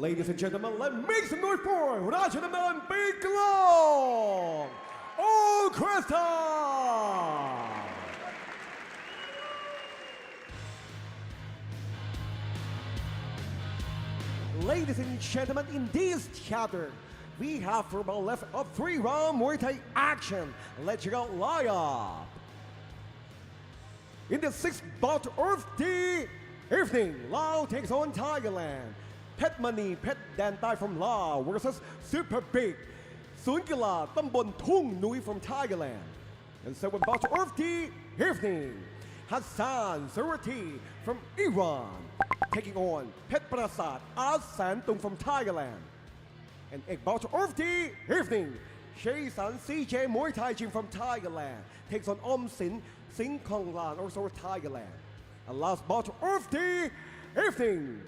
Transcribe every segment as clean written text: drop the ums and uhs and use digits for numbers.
Ladies and gentlemen, let's make some noise for Rajaman Big Long Orchestra! Ladies and gentlemen, in this chapter, we have for about left a 3-round Muay Thai action. Let's check out lineup. In the 6th bout of the evening, Lao takes on Thailand. Pet Money, Pet Dan Tai from Lao versus Super Big, Sunkila Tambon Tung Nui from Thailand. And 7th bout of the evening, Hassan Surati from Iran, taking on Pet Prasad Asan Tung from Thailand. And 8th bout of the evening, Shea San CJ Muay Thai Gym from Thailand takes on Om Sin Sing Kong Lan, also Thailand. And last bout of the evening,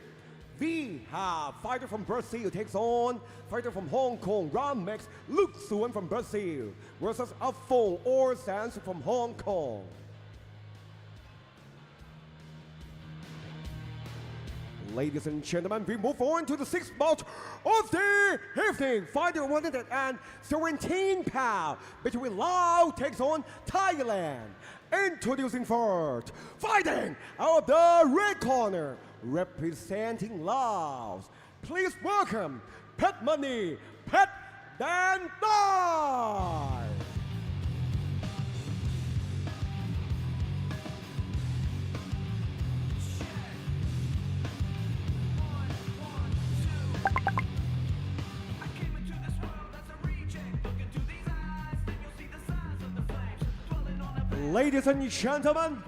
we have fighter from Brazil takes on fighter from Hong Kong, Ramex Luke Suan from Brazil versus Afong or Sans from Hong Kong. Ladies and gentlemen, we move on to the 6th bout of the evening. Fighter 117 pounds between Lao takes on Thailand. Introducing first, fighting out of the red corner, representing Laos. Please welcome Pet Money, Pet Dan Tai. Ladies and gentlemen,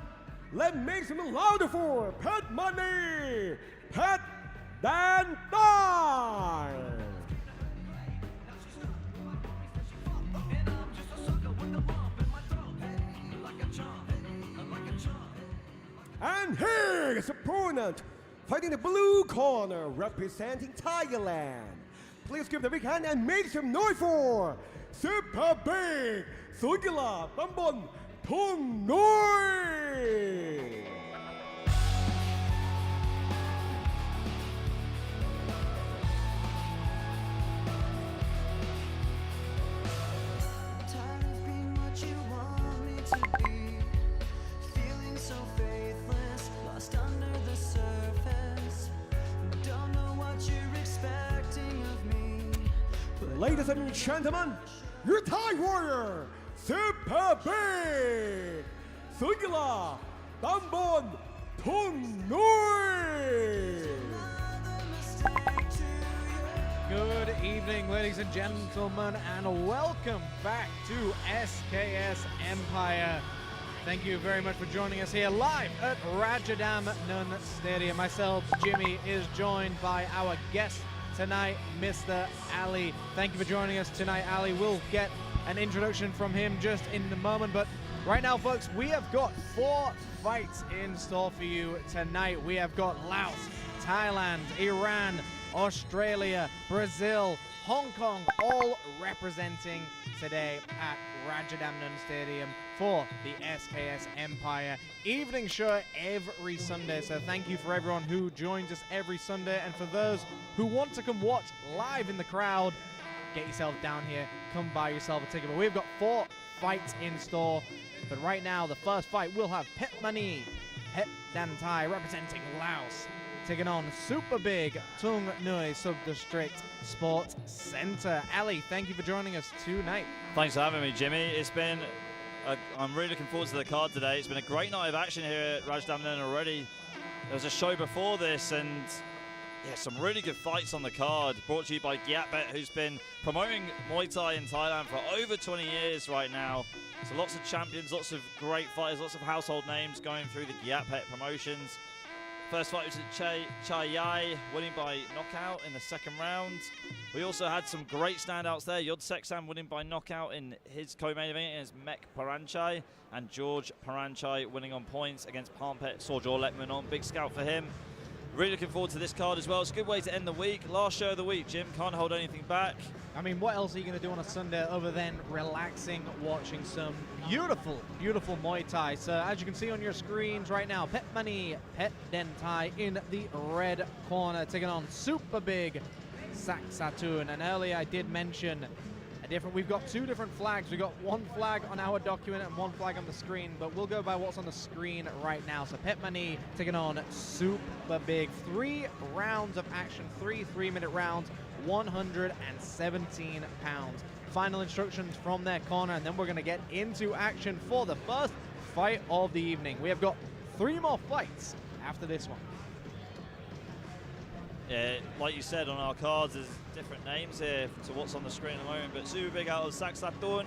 let's make some louder for Pet Money, Pet Dan Tai. And his opponent, fighting the blue corner, representing Thailand. Please give the big hand and make some noise for Super Big, Sunkila Tambon Tung Nui. Ladies and gentlemen, your Thai warrior, Super Big, Sunkila Tambon Tung Nui. Good evening, ladies and gentlemen, and welcome back to SKS Empire. Thank you very much for joining us here live at Rajadamnern Stadium. Myself, Jimmy, is joined by our guest tonight, Mr. Ali. Thank you for joining us tonight, Ali. We'll get an introduction from him just in a moment, but right now, folks, we have got 4 fights in store for you tonight. We have got Laos, Thailand, Iran, Australia, Brazil, Hong Kong, all representing today at Rajadamnern Stadium for the SKS Empire evening show every Sunday. So thank you for everyone who joins us every Sunday, and for those who want to come watch live in the crowd, get yourself down here, come buy yourself a ticket. But we've got 4 fights in store, but right now the first fight will have Pet Money, Pet Dan Tai representing Laos, taking on Super Big Tung Nui Sub-District Sports Center. Ali, thank you for joining us tonight. Thanks for having me, Jimmy. It's been, I'm really looking forward to the card today. It's been a great night of action here at Rajadamnern already. There was a show before this, and yeah, some really good fights on the card. Brought to you by Gyatbet, who's been promoting Muay Thai in Thailand for over 20 years right now. So lots of champions, lots of great fighters, lots of household names going through the Gyatbet promotions. First fight was Chai Yai, winning by knockout in the 2nd round. We also had some great standouts there. Yod Seksan winning by knockout in his co-main event against Mek Paranchai, and George Paranchai winning on points against Parmpet Sorjor Lekmanon. Big scout for him. Really looking forward to this card as well. It's a good way to end the week. Last show of the week, Jim. Can't hold anything back. I mean, what else are you going to do on a Sunday other than relaxing, watching some beautiful, beautiful Muay Thai? So as you can see on your screens right now, Pet Money, Pet Dentai in the red corner, taking on super big Sak Satun. And earlier I did mention we've got two different flags. We've got one flag on our document and one flag on the screen, but we'll go by what's on the screen right now. So Pet Money taking on super big. 3 rounds of action, 3 3-minute rounds, 117 pounds. Final instructions from their corner, and then we're going to get into action for the first fight of the evening. We have got 3 more fights after this one. Yeah, like you said on our cards, there's different names here to what's on the screen at the moment, but super big out of Sak Satun.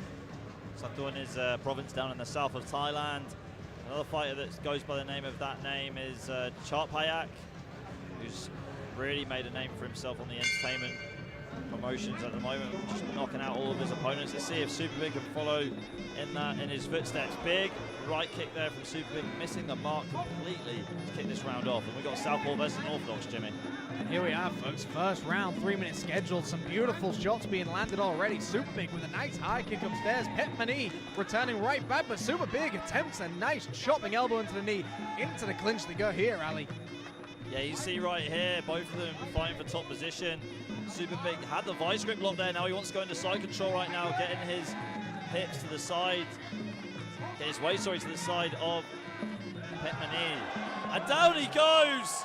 Satun is a province down in the south of Thailand. Another fighter that goes by the name of that name is Payak, who's really made a name for himself on the entertainment promotions at the moment, just knocking out all of his opponents. Let's see if Super Big can follow in his footsteps. Big right kick there from Super Big, missing the mark completely to kick this round off. And we've got Southpaw versus Orthodox, Jimmy. And here we are, folks. First round, 3-minute scheduled. Some beautiful shots being landed already. Super Big with a nice high kick upstairs. Pet Money returning right back, but Super Big attempts a nice chopping elbow into the knee. Into the clinch they go here, Ali. Yeah, you see right here, both of them fighting for top position. Super Big had the vice grip lock there. Now he wants to go into side control right now, getting his hips to the side, get his waist, sorry, to the side of Pet Money. And down he goes.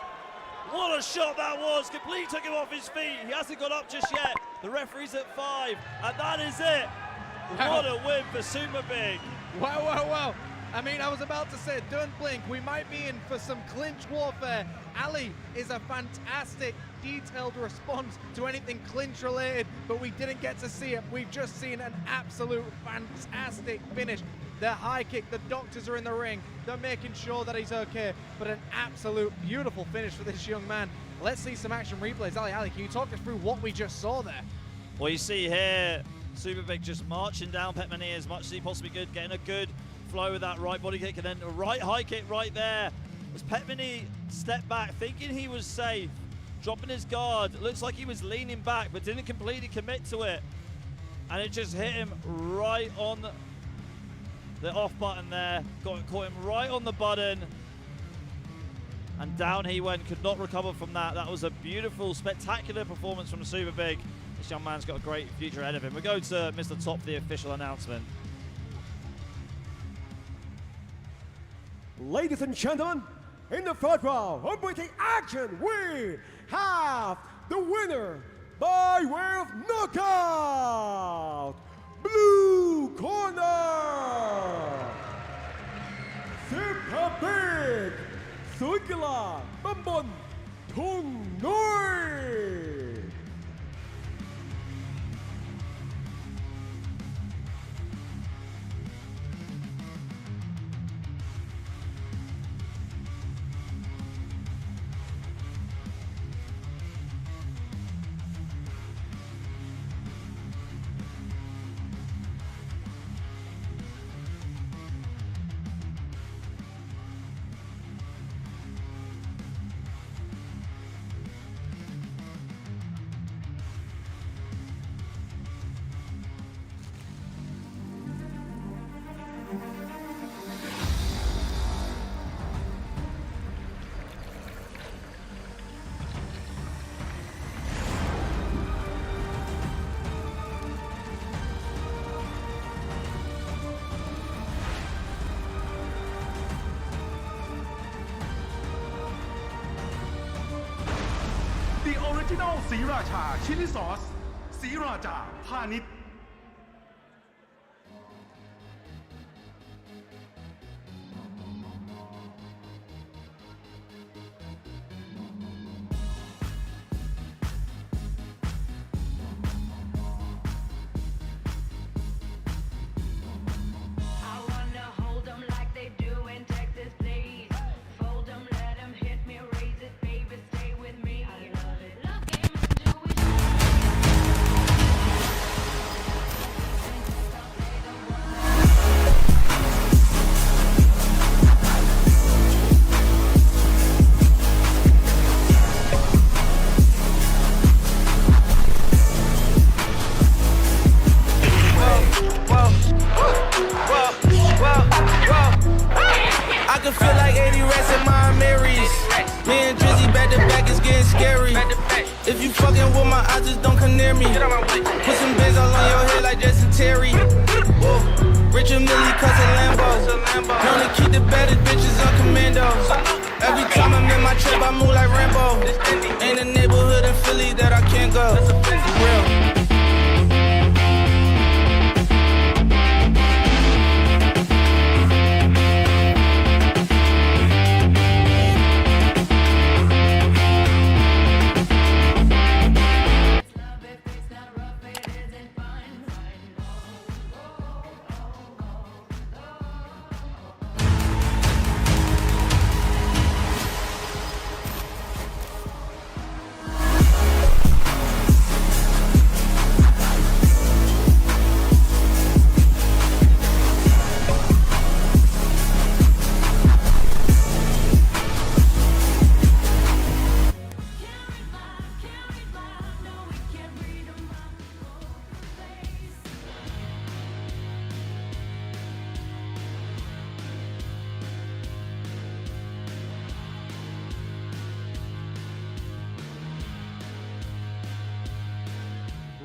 What a shot that was. Completely took him off his feet. He hasn't got up just yet. The referee's at 5, and that is it. Wow. What a win for Super Big. Wow, wow, wow. I mean, I was about to say, don't blink. We might be in for some clinch warfare. Ali is a fantastic, detailed response to anything clinch related, but we didn't get to see it. We've just seen an absolute fantastic finish. The high kick, the doctors are in the ring. They're making sure that he's okay, but an absolute beautiful finish for this young man. Let's see some action replays. Ali, can you talk us through what we just saw there? Well, you see here, Super Big just marching down Pet Money as much as he possibly could, getting a good flow with that right body kick, and then a right high kick right there. As Pet Money stepped back, thinking he was safe, dropping his guard. It looks like he was leaning back, but didn't completely commit to it. And it just hit him right on the off button there. Caught him right on the button. And down he went, could not recover from that. That was a beautiful, spectacular performance from Super Big. This young man's got a great future ahead of him. We go to Mr. Top for the official announcement. Ladies and gentlemen, in the third round of British action, we have the winner by way of knockout, blue corner, Super Big, ศูนย์กีฬาตำบลทุ่งนุ้ยออริจินอลศรีราชาชิลลี่ซอสศรีราชาพาณิชย์ can feel like 80 rats in my Marys. Me and Drizzy back to back is getting scary. If you fucking with my eyes, just don't come near me. Put some bins all on your head like Justin Terry. Whoa. Richard Millie cousin Lambo. Known to keep the baddest bitches on commando. Every time I'm in my trap, I move like Rambo. Ain't a neighborhood in Philly that I can't go. For real.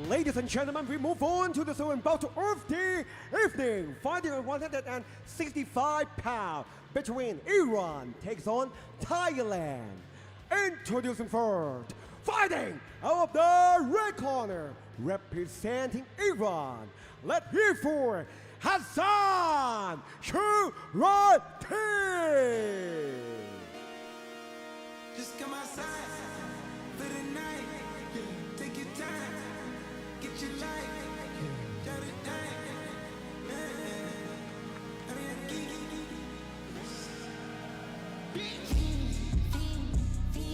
Ladies and gentlemen, we move on to the zone battle of the evening. Fighting at 165 pounds between Iran takes on Thailand. Introducing first, fighting out of the red corner, representing Iran. Let's hear for Hassan Shurati. Just come outside for the night. Take your time. Get your life. Got it down.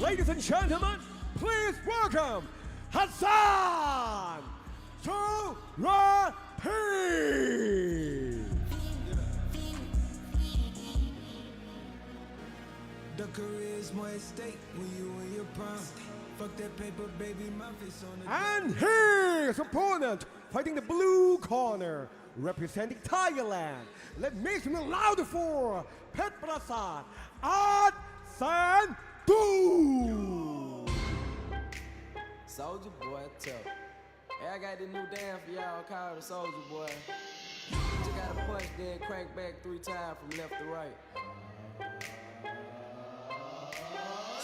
Ladies and gentlemen, please welcome Hassan Shurati. The career's more at stake when you in your prime. Fuck that paper, baby, my face on the And his opponent, fighting the blue corner, representing Thailand. Let's make some louder for Pet Prasad at San Du. Soldier boy, tough. Hey, I got this new dance for y'all called the Soldier Boy. Just gotta punch, then crank back 3 times from left to right.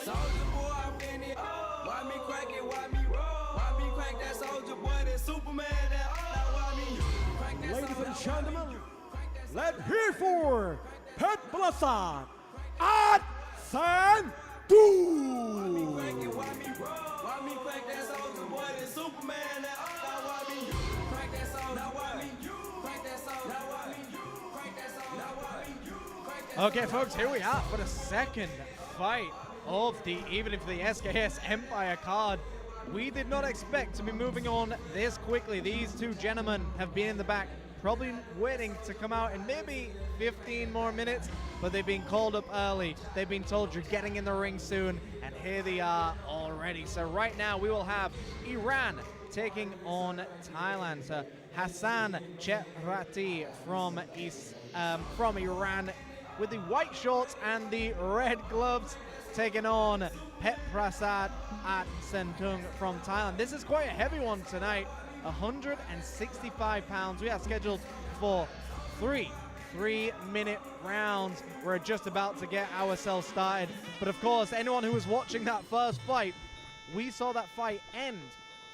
Soldier boy, I'm in it. Why me crank it? Why me roll? Why me crank that Soldier Boy? That Superman? That now why me crank that? Ladies and Soldier Boy? gentlemen, let's hear for Pet Prasad at San Du. Why me crank it? Why me roll? Why me crank that Soldier Boy? That Superman? That now why me crank that Soldier? Now why me crank that Soldier? Now why me crank that Soldier? Now why me crank that? Okay, folks, here we are for the second fight of the evening for the SKS Empire card. We did not expect to be moving on this quickly. These two gentlemen have been in the back, probably waiting to come out in maybe 15 more minutes, but they've been called up early. They've been told you're getting in the ring soon, and here they are already. So right now we will have Iran taking on Thailand. So Hassan Shurati from Iran with the white shorts and the red gloves, taking on Pet Prasad at Sentung from Thailand. This is quite a heavy one tonight, 165 pounds. We are scheduled for 3-minute rounds. We're just about to get ourselves started. But of course, anyone who was watching that first fight, we saw that fight end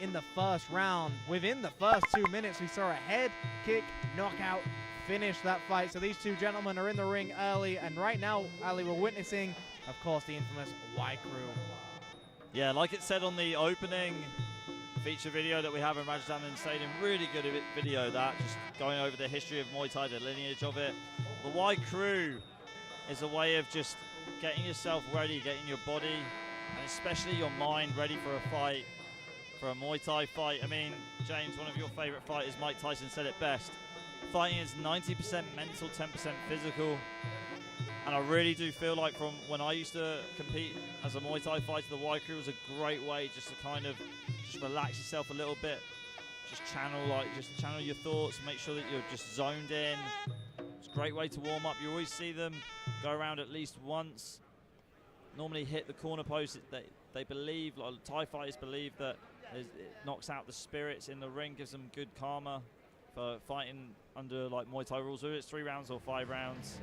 in the first round. Within the first 2 minutes, we saw a head kick knockout finish that fight. So these two gentlemen are in the ring early, and right now, Ali, we're witnessing, of course, the infamous Y Crew. Yeah, like it said on the opening feature video that we have in Rajdamnern Stadium, really good video that, just going over the history of Muay Thai, the lineage of it. The Y Crew is a way of just getting yourself ready, getting your body, and especially your mind ready for a fight, for a Muay Thai fight. I mean, James, one of your favorite fighters, Mike Tyson, said it best. Fighting is 90% mental, 10% physical. And I really do feel like from when I used to compete as a Muay Thai fighter, the Y Crew was a great way just to kind of just relax yourself a little bit. Just channel your thoughts, make sure that you're just zoned in. It's a great way to warm up. You always see them go around at least once. Normally hit the corner post. They believe, like Thai fighters believe, that it knocks out the spirits in the ring, gives them good karma for fighting under like Muay Thai rules, whether it's 3 rounds or 5 rounds.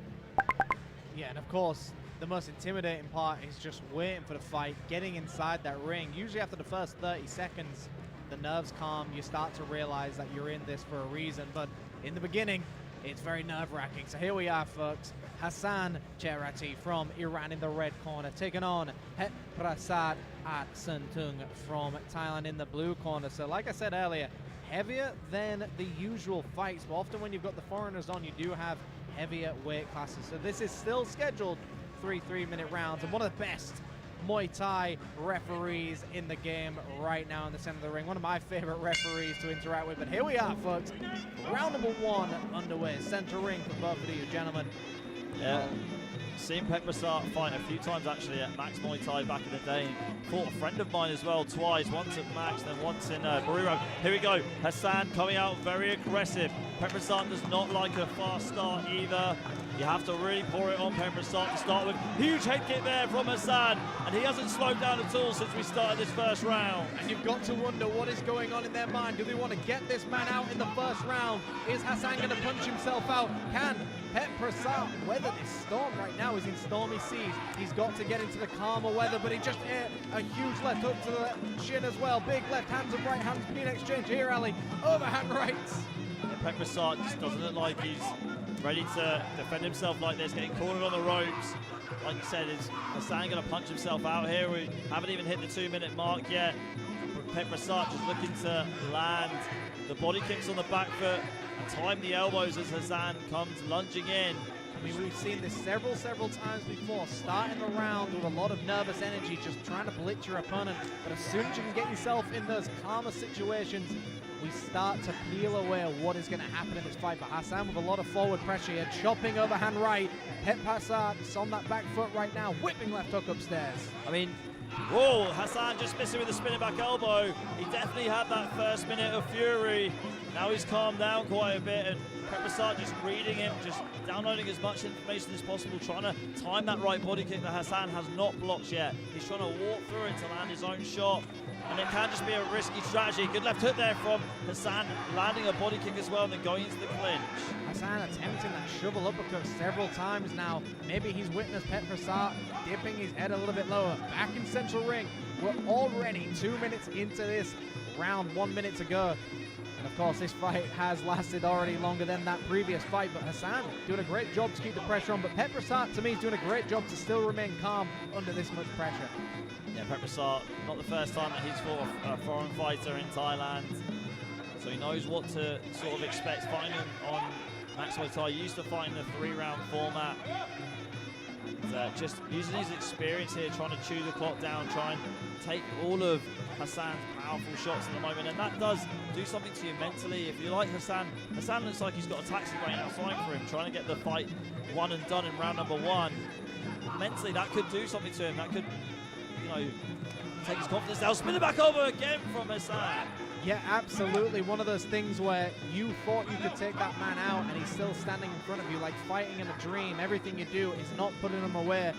Yeah, and of course, the most intimidating part is just waiting for the fight, getting inside that ring. Usually after the first 30 seconds, the nerves calm, you start to realize that you're in this for a reason. But in the beginning, it's very nerve-wracking. So here we are, folks. Hassan Cherati from Iran in the red corner, taking on Het Prasad Atsantung from Thailand in the blue corner. So like I said earlier, heavier than the usual fights, but often when you've got the foreigners on, you do have heavier weight classes. So this is still scheduled 3 3-minute rounds, and one of the best Muay Thai referees in the game right now in the center of the ring. One of my favorite referees to interact with. But here we are, folks. Round number 1 underway. Center ring for both of these gentlemen. Yeah. Seen Pet Prasad fight a few times actually at Max Muay Thai back in the day. Fought a friend of mine as well twice, once at Max, then once in Baruro. Here we go, Hassan coming out very aggressive. Pet Prasad does not like a fast start either. You have to really pour it on Pet Prasad to start with. Huge head kick there from Hassan, and he hasn't slowed down at all since we started this first round. And you've got to wonder what is going on in their mind. Do they want to get this man out in the first round? Is Hassan going to punch himself out? Can Pet Prasad weather this storm right now? He's in stormy seas. He's got to get into the calmer weather, but he just hit a huge left hook to the shin as well. Big left hands and right hands being exchanged here, Ali. Overhand rights. Yeah, Pet Prasad just doesn't look like he's ready to defend himself like this, getting cornered on the ropes. Like you said, is Hassan going to punch himself out here? We haven't even hit the 2-minute mark yet. Pet Prasad just looking to land the body kicks on the back foot and time the elbows as Hassan comes lunging in. I mean, we've seen this several times before. Starting the round with a lot of nervous energy, just trying to blitz your opponent. But as soon as you can get yourself in those calmer situations, we start to peel away what is going to happen in this fight. But Hassan with a lot of forward pressure here, chopping overhand right. Pet Prasad is on that back foot right now, whipping left hook upstairs. I mean, whoa, Hassan just missing with the spinning back elbow. He definitely had that first minute of fury. Now he's calmed down quite a bit, and Pet Prasad just reading him, just downloading as much information as possible, trying to time that right body kick that Hassan has not blocked yet. He's trying to walk through it to land his own shot, and it can just be a risky strategy. Good left hook there from Hassan, landing a body kick as well, and then going into the clinch. Hassan attempting that shovel uppercut several times now. Maybe he's witnessed Pet Prasad dipping his head a little bit lower. Back in central ring, we're already 2 minutes into this round, 1 minute to go. And of course, this fight has lasted already longer than that previous fight, but Hassan doing a great job to keep the pressure on. But Pet Prasad, to me, is doing a great job to still remain calm under this much pressure. Yeah, Pet Prasad, not the first time that he's fought a foreign fighter in Thailand, so he knows what to sort of expect fighting on Max Muay Thai. Used to fight in the 3-round format. And, just using his experience here, trying to chew the clock down, try and take all of Hassan's powerful shots at the moment, and that does do something to you mentally. If you like Hassan looks like he's got a taxi waiting outside for him, trying to get the fight one and done in round number 1. Mentally, that could do something to him. That could, you know, take his confidence down. Spin it back over again from Hassan. Yeah, absolutely. One of those things where you thought you could take that man out and he's still standing in front of you like fighting in a dream. Everything you do is not putting him away.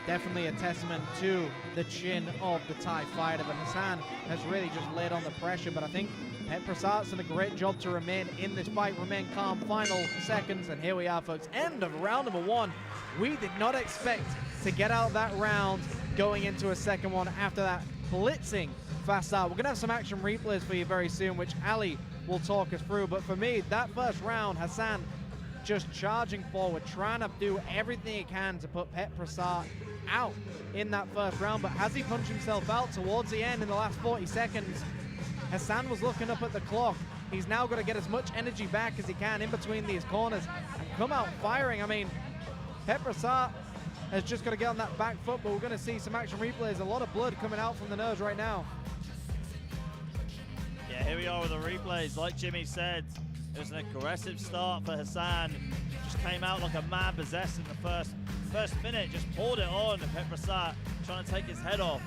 Definitely a testament to the chin of the Thai fighter. But Hassan has really just laid on the pressure. But I think Pet Prasad's done a great job to remain in this fight, remain calm. Final seconds, and here we are, folks. End of round number 1. We did not expect to get out that round going into a second one after that blitzing fast start. We're going to have some action replays for you very soon, which Ali will talk us through. But for me, that first round, Hassan just charging forward, trying to do everything he can to put Pet Prasad out in that first round. But has he punched himself out towards the end in the last 40 seconds? Hassan was looking up at the clock. He's now got to get as much energy back as he can in between these corners and come out firing. I mean, Pet Prasad has just got to get on that back foot, but we're going to see some action replays. A lot of blood coming out from the nose right now. Yeah, here we are with the replays. Like Jimmy said, it was an aggressive start for Hassan. Just came out like a man possessed in the first minute, just poured it on, and Pet Prasad trying to take his head off.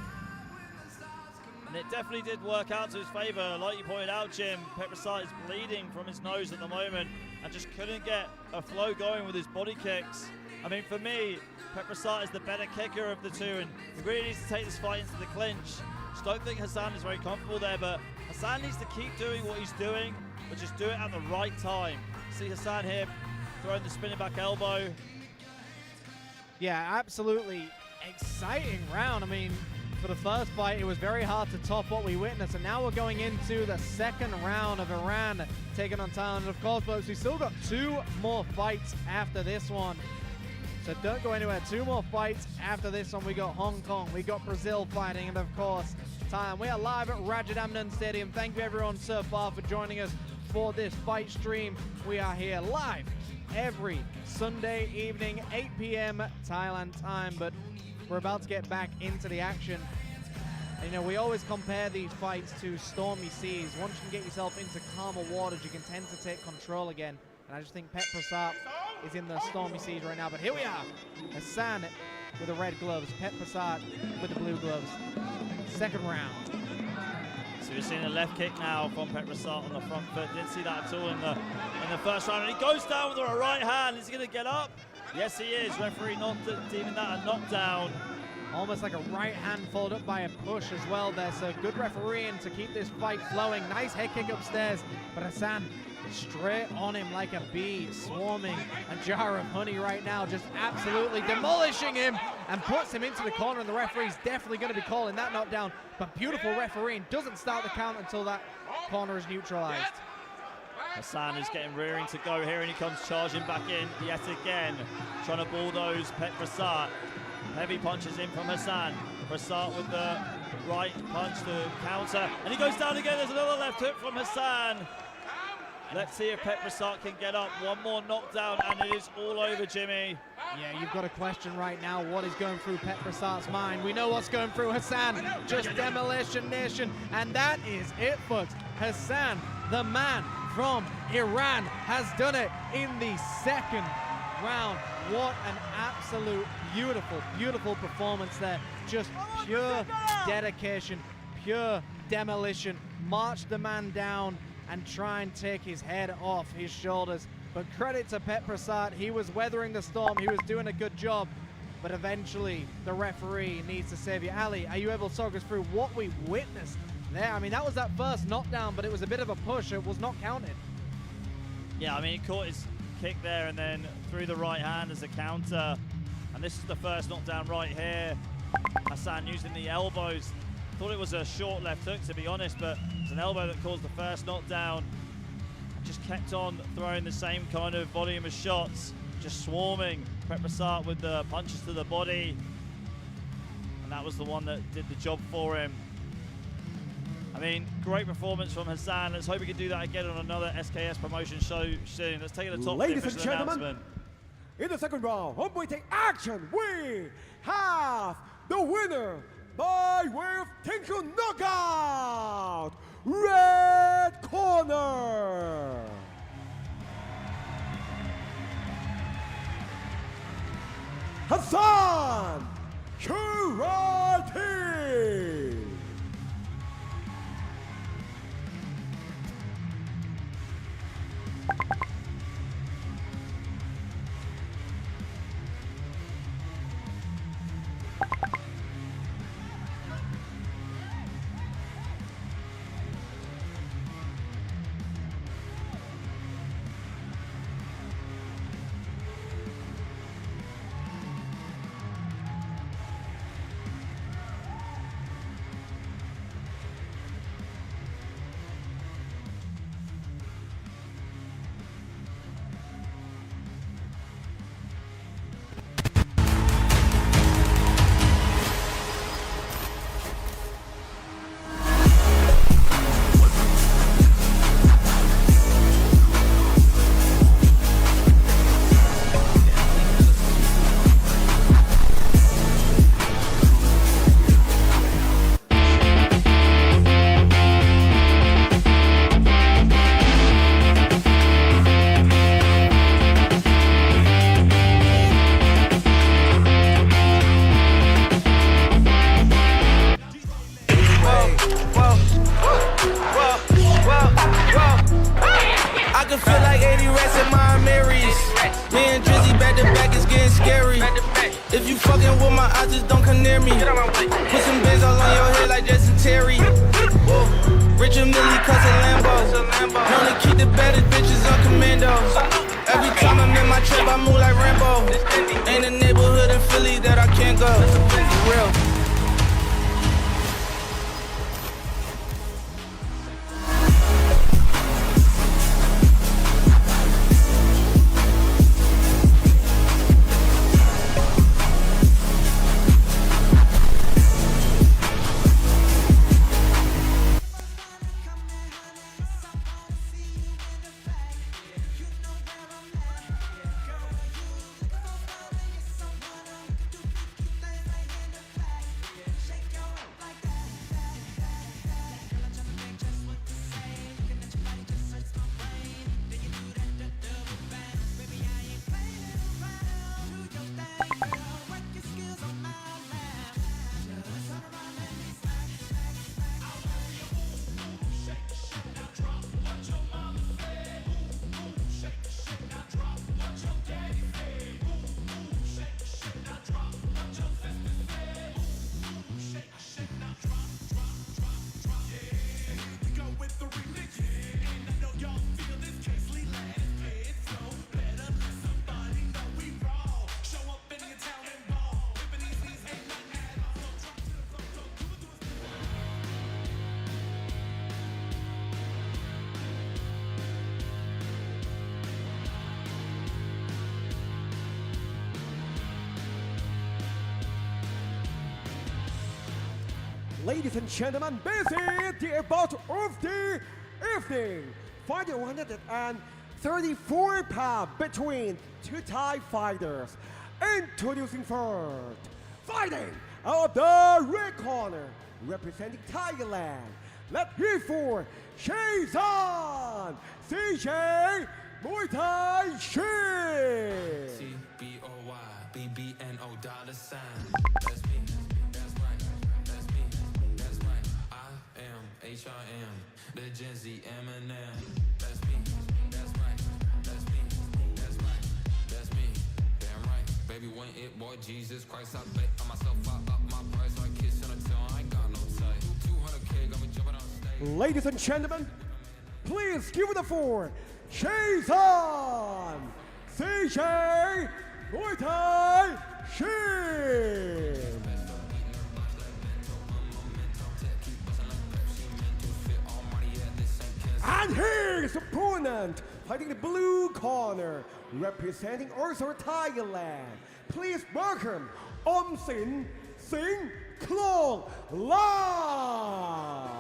And it definitely did work out to his favor. Like you pointed out, Jim, Pet Prasad is bleeding from his nose at the moment. and just couldn't get a flow going with his body kicks. I mean, for me, Prasad is the better kicker of the two, and he really needs to take this fight into the clinch. Just don't think Hassan is very comfortable there, but Hassan needs to keep doing what he's doing, but just do it at the right time. See Hassan here throwing the spinning back elbow. Yeah, absolutely exciting round. I mean, for the first fight, it was very hard to top what we witnessed, and now we're going into the second round of Iran taking on Thailand. Of course, folks, we still got 2 more fights after this one. So don't go anywhere. 2 more fights after this one. We got Hong Kong, we got Brazil fighting, and of course, Thailand. We are live at Raja Damnath Stadium. Thank you everyone so far for joining us for this fight stream. We are here live every Sunday evening, 8 p.m. Thailand time, but we're about to get back into the action. And, you know, we always compare these fights to stormy seas. Once you can get yourself into calmer waters, you can tend to take control again. And I just think Pet Prasad is in the stormy seas right now. But here we are, Hassan with the red gloves, Pet Prasad with the blue gloves. Second round. So we're seeing a left kick now from Pet Prasad on the front foot. Didn't see that at all in the first round. And he goes down with a right hand. Is he going to get up? Yes, he is. Referee not deeming that a knockdown. Almost like a right hand followed up by a push as well there. So good refereeing to keep this fight flowing. Nice head kick upstairs. But Hassan straight on him like a bee, swarming a jar of honey right now, just absolutely demolishing him and puts him into the corner, and the referee's definitely going to be calling that knockdown. But beautiful refereeing, doesn't start the count until that corner is neutralized. Hassan is getting rearing to go here, and he comes charging back in yet again, trying to bulldoze Pet Prasad. Heavy punches in from Hassan. Prasad with the right punch to counter, and he goes down again. There's another left hook from Hassan. Let's see if Pet Prasad can get up. One more knockdown, and it is all over, Jimmy. Yeah, you've got a question right now. What is going through Pet Prasad's mind? We know what's going through Hassan. Just demolition nation. And that is it, folks. Hassan, the man from Iran, has done it in the second round. What an absolute beautiful, beautiful performance there. Just pure dedication, pure demolition. March the man down and try and take his head off his shoulders. But credit to Pet Prasad, he was weathering the storm, he was doing a good job, but eventually the referee needs to save you. Ali, are you able to talk us through what we witnessed there? I mean, that was that first knockdown, but it was a bit of a push, it was not counted. Yeah, I mean, he caught his kick there and then threw the right hand as a counter. And this is the first knockdown right here. Hassan using the elbows. Thought it was a short left hook, to be honest, but it's an elbow that caused the first knockdown. Just kept on throwing the same kind of volume of shots, just swarming Pet Prasad with the punches to the body. And that was the one that did the job for him. I mean, great performance from Hassan. Let's hope we can do that again on another SKS promotion show soon. Let's take it to top. Ladies and gentlemen, in the second round, homeboy take action. We have the winner by way of technical knockout, red corner, Hassan Karate. fucking with my eyes, just don't come near me. Put some bins all on your head like Jason Terry. Richard Millie cuss a Lambo. Only keep the baddest bitches on commando. Every time I'm in my trap, I move like Rambo. Ain't a neighborhood in Philly that I can't go. For real. Ladies and gentlemen, this is the bout of the evening. Fighting 134 pounds between two Thai fighters. Introducing first, fighting out of the red corner, representing Thailand. Let's hear for Shazan CJ Muay Thai Shin. CBOY $BBNO$. That's me. That's right. That's me. That's right. I am HRM, the Gen Z Eminem. That's me. That's right. That's me. That's right. That's me. Damn right. Baby, when it boy Jesus Christ, I bet on myself. I up my price. I kiss on a tongue. I ain't got no tight. 200K got me jumping on stage. Ladies and gentlemen, please give it up for Shazan CJ Muay Thai Shin. And his opponent, fighting the blue corner, representing also Thailand. Please welcome Sin Singh Klong Lan.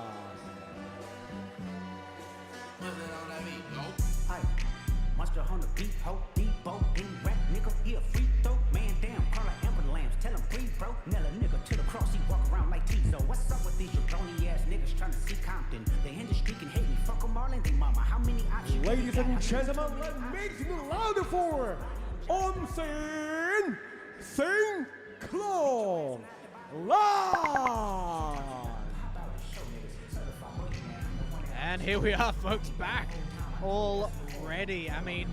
Monster on the beat, ho, Debo, in rap, nigga, he a free throw, man down, call an ambulance, tell him free, bro, nail a nigga to the cross, he walk around like Tizo. What's up with these jabroni ass niggas trying to see Compton? They in the street can hate me, fuck them all and they mama, how many options? Ladies and gentlemen, let's make it louder for Sin Singh Klong Lan. And here we are, folks, back already. I mean,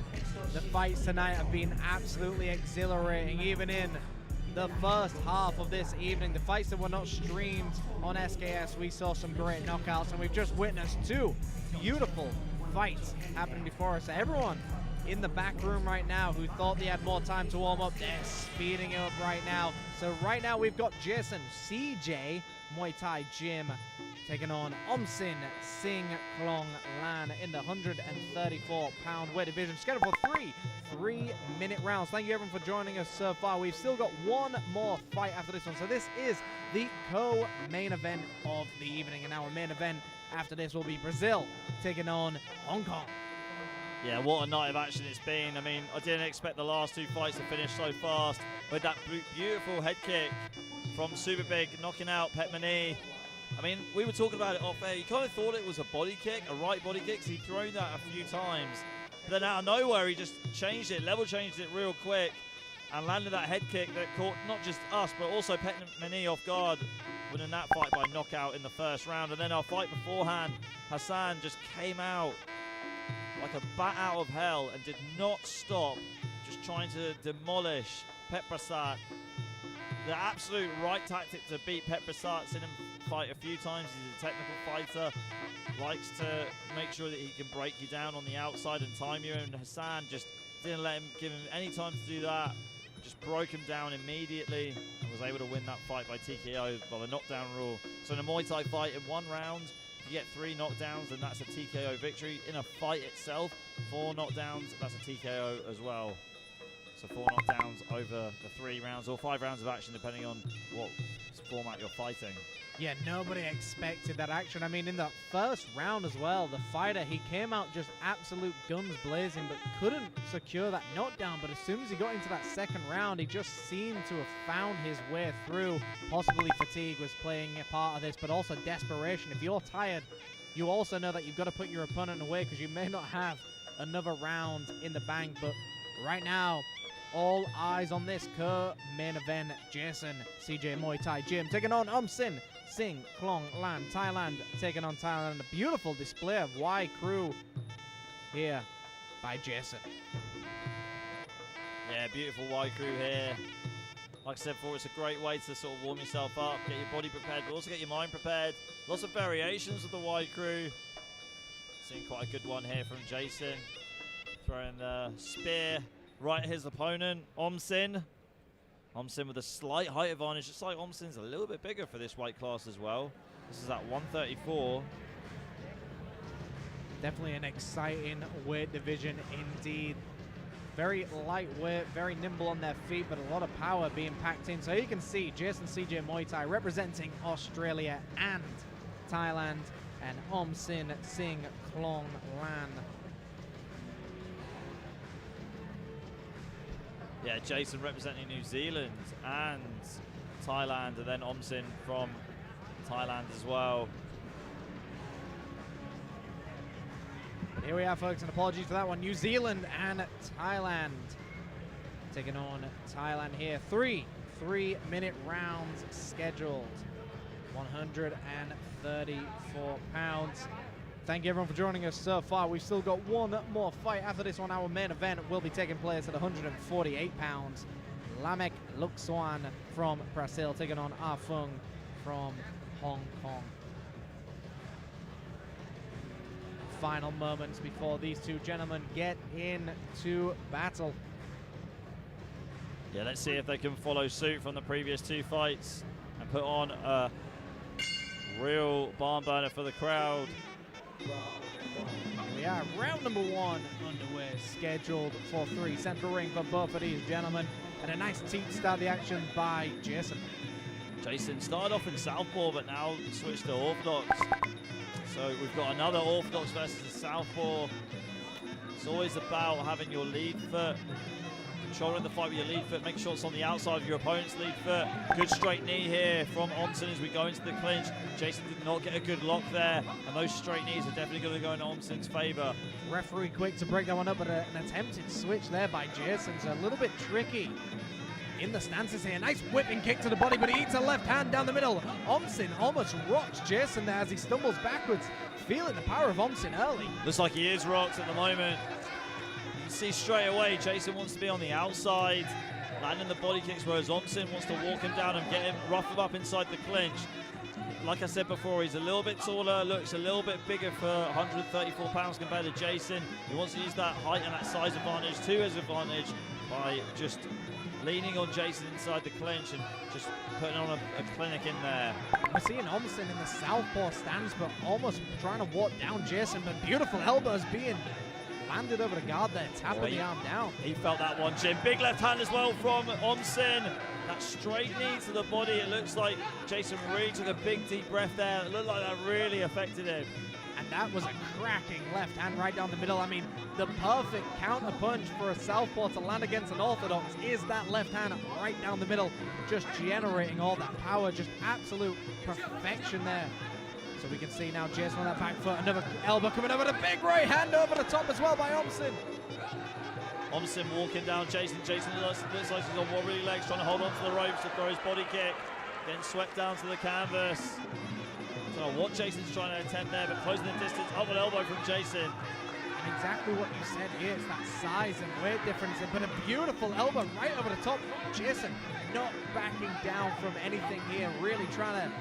the fights tonight have been absolutely exhilarating, even in the first half of this evening. The fights that were not streamed on SKS, we saw some great knockouts, and we've just witnessed two beautiful fights happening before us. Everyone in the back room right now who thought they had more time to warm up, they're speeding it up right now. So right now we've got Jason CJ Muay Thai Gym taking on Sin Singh Klong Lan in the 134-pound weight division. Scheduled for three 3-minute rounds. Thank you everyone for joining us so far. We've still got one more fight after this one. So this is the co-main event of the evening. And our main event after this will be Brazil taking on Hong Kong. Yeah, what a night of action it's been. I mean, I didn't expect the last two fights to finish so fast with that beautiful head kick from Super Big, knocking out Petmani. I mean, we were talking about it off air. You kind of thought it was a body kick, a right body kick, so he'd thrown that a few times. But then out of nowhere, he just changed it, level changed it real quick, and landed that head kick that caught not just us, but also Petmani off guard, winning that fight by knockout in the first round. And then our fight beforehand, Hassan just came out like a bat out of hell and did not stop, just trying to demolish Pet Prasad. the absolute right tactic to beat Petrasat. Seen him fight a few times. He's a technical fighter. Likes to make sure that he can break you down on the outside and time you. And Hassan just didn't give him any time to do that. Just broke him down immediately and was able to win that fight by TKO by the knockdown rule. So in a Muay Thai fight, in 1 round, if you get 3 knockdowns, then that's a TKO victory. In a fight itself, 4 knockdowns, that's a TKO as well. So 4 knockdowns over the 3 rounds or 5 rounds of action, depending on what format you're fighting. Yeah, nobody expected that action. I mean, in that first round as well, the fighter, he came out just absolute guns blazing, but couldn't secure that knockdown. But as soon as he got into that second round, he just seemed to have found his way through. Possibly fatigue was playing a part of this, but also desperation. If you're tired, you also know that you've got to put your opponent away because you may not have another round in the bank. But right now, all eyes on this main event. Jason, CJ Muay Thai Gym taking on Sin Sing Klong Lan, Thailand taking on Thailand. A beautiful display of Y crew here by Jason. Yeah, beautiful Y crew here. Like I said before, it's a great way to sort of warm yourself up, get your body prepared, but also get your mind prepared. Lots of variations of the Y crew. Seeing quite a good one here from Jason. Throwing the spear right at his opponent, Sin. Sin with a slight height advantage, just like Sin's a little bit bigger for this weight class as well. This is at 134. Definitely an exciting weight division indeed. Very lightweight, very nimble on their feet, but a lot of power being packed in. So you can see Jason CJ Muay Thai representing Australia and Thailand, and Sin Sing Klong Lan. Yeah, Jason representing New Zealand and Thailand, and then Sin from Thailand as well. Here we are, folks, and apologies for that one. New Zealand and Thailand taking on Thailand here. 3 3-minute rounds scheduled. 134 pounds. Thank you everyone for joining us so far. We've still got one more fight after this one. Our main event will be taking place at 148 pounds. Lamek Luxuan from Brazil taking on Ah Fung from Hong Kong. Final moments before these two gentlemen get into battle. Yeah, let's see if they can follow suit from the previous 2 fights and put on a real barn burner for the crowd. We are round number 1 underway, scheduled for 3. Central ring for both of these gentlemen, and a nice team start the action by Jason. Jason started off in southpaw, but now switched to orthodox. So we've got another orthodox versus a southpaw. It's always about having your lead foot, controlling the fight with your lead foot, making sure it's on the outside of your opponent's lead foot. Good straight knee here from Sin as we go into the clinch. Jason did not get a good lock there, and those straight knees are definitely going to go in Sin's favor. Referee quick to break that one up, but an attempted switch there by Jason, so a little bit tricky in the stances here. Nice whipping kick to the body, but he eats a left hand down the middle. Sin almost rocks Jason there as he stumbles backwards, feeling the power of Sin early. Looks like he is rocked at the moment. You can see straight away Jason wants to be on the outside, landing the body kicks, whereas Sin wants to walk him down and get him, rough him up inside the clinch. Like I said before, he's a little bit taller, looks a little bit bigger for 134 pounds compared to Jason. He wants to use that height and that size advantage to his advantage by just leaning on Jason inside the clinch and just putting on a clinic in there. We're seeing Sin in the southpaw stance, but almost trying to walk down Jason, but beautiful elbows being landed over the guard there, tapping the arm down. He felt that one, Jim. Big left hand as well from Sin. That straight knee to the body. It looks like Jason really took a big deep breath there. It looked like that really affected him. And that was a cracking left hand right down the middle. I mean, the perfect counter punch for a southpaw to land against an orthodox is that left hand right down the middle, just generating all that power, just absolute perfection there. So we can see now Jason on that back foot, another elbow coming over, a big right hand over the top as well by Sin. Sin walking down Jason. Jason looks like he's on wobbly legs, trying to hold on to the ropes to throw his body kick. Getting swept down to the canvas. I don't know what Jason's trying to attempt there, but closing the distance. Upward elbow from Jason. And exactly what you said here, it's that size and weight difference, but a beautiful elbow right over the top. Jason not backing down from anything here, really trying to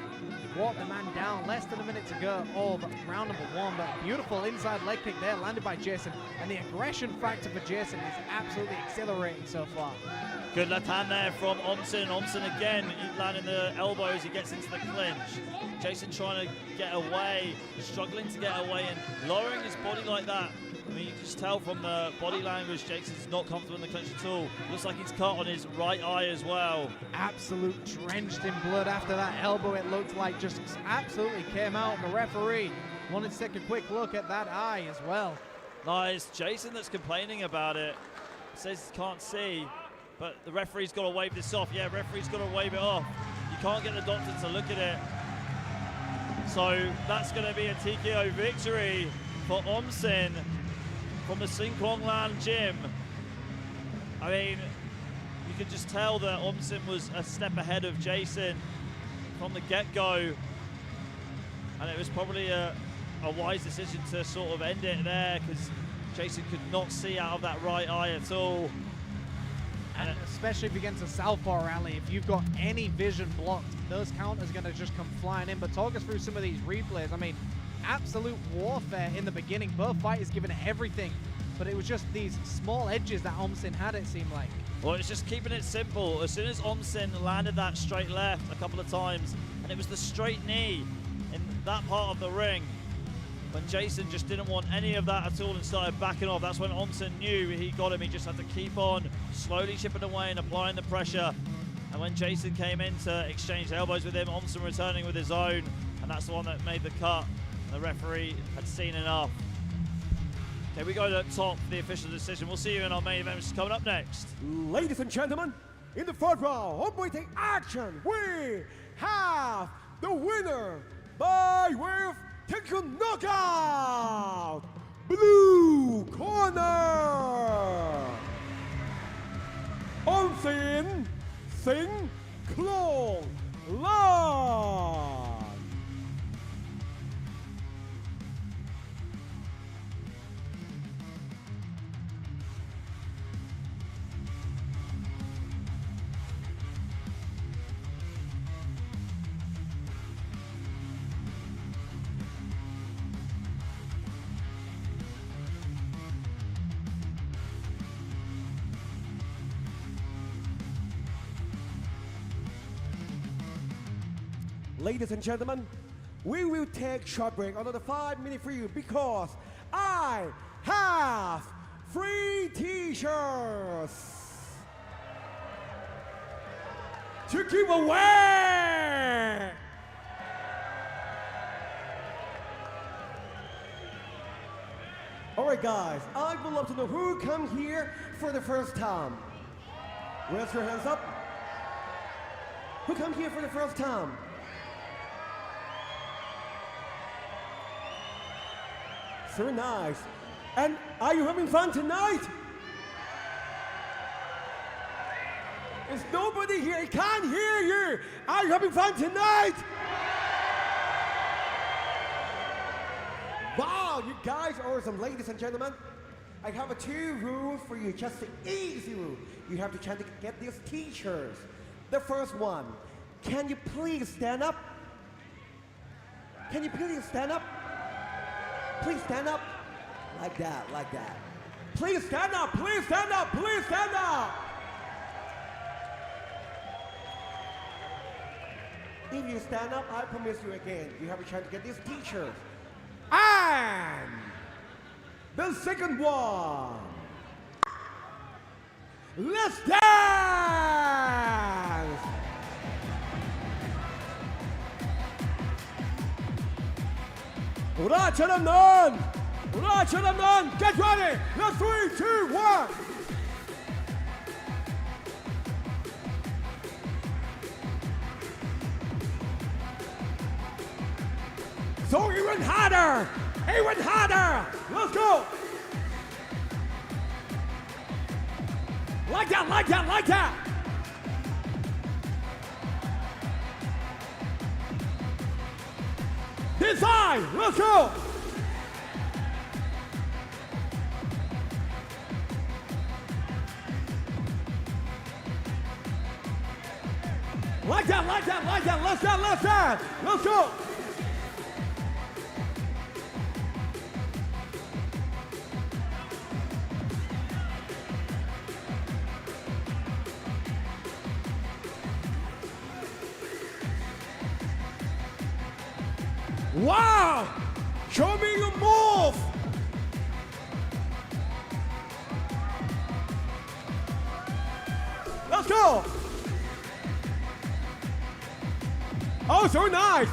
walk the man down. Less than a minute to go of round number one, but a beautiful inside leg kick there landed by Jason. And the aggression factor for Jason is absolutely exhilarating so far. Good left hand there from Omsen. Omsen again landing the elbow as he gets into the clinch. Jason trying to get away, struggling to get away and lowering his body like that. I mean, you can just tell from the body language, Jason's not comfortable in the clinch at all. Looks like he's cut on his right eye as well. Absolute drenched in blood after that elbow. It looked like just absolutely came out. The referee wanted to take a quick look at that eye as well. Nice. Jason that's complaining about it. Says he can't see, but the referee's got to wave this off. Yeah, referee's got to wave it off. You can't get the doctor to look at it. So that's going to be a TKO victory for Omsen from the Sinkwonglan gym. I mean, you can just tell that Omsen was a step ahead of Jason from the get-go, and it was probably a wise decision to sort of end it there, because Jason could not see out of that right eye at all. And especially against a southpaw rally, if you've got any vision blocked, those counters are going to just come flying in. But talk us through some of these replays. I mean, absolute warfare in the beginning. Both fighters giving it everything, but it was just these small edges that Omsen had, it seemed like. Well, it's just keeping it simple. As soon as Omsen landed that straight left a couple of times, and it was the straight knee in that part of the ring, when Jason just didn't want any of that at all and started backing off, that's when Omsen knew he got him. He just had to keep on slowly chipping away and applying the pressure. And when Jason came in to exchange elbows with him, Omsen returning with his own, and that's the one that made the cut. And the referee had seen enough. Okay, we go to the top for the official decision. We'll see you in our main event, which is coming up next. Ladies and gentlemen, in the fourth round of Muay Thai action, we have the winner by way of technical knockout, blue corner, Omsen Sinkwonglan. Ladies and gentlemen, we will take short break another 5 minutes for you because I have free t-shirts to give away. Alright guys, I would love to know who come here for the first time. Raise your hands up. Who come here for the first time? So nice. And are you having fun tonight? There's nobody here. I can't hear you. Are you having fun tonight? Wow, you guys are awesome. Ladies and gentlemen, I have 2 rules for you. Just the easy rule. You have to try to get these t-shirts. The first one, can you please stand up? Can you please stand up? Please stand up. Like that, like that. Please stand up, please stand up, please stand up. If you stand up, I promise you again, you have a chance to get these t-shirts. And the second one. Let's dance! Rajadamnan! Get ready! Let's 3, 2, 1! So even harder! Even harder! Let's go! Like that, like that, like that! This side, let's go! that, like that, like that. Left side, left side. Let's go. Wow! Show me your move! Let's go! Oh, so nice!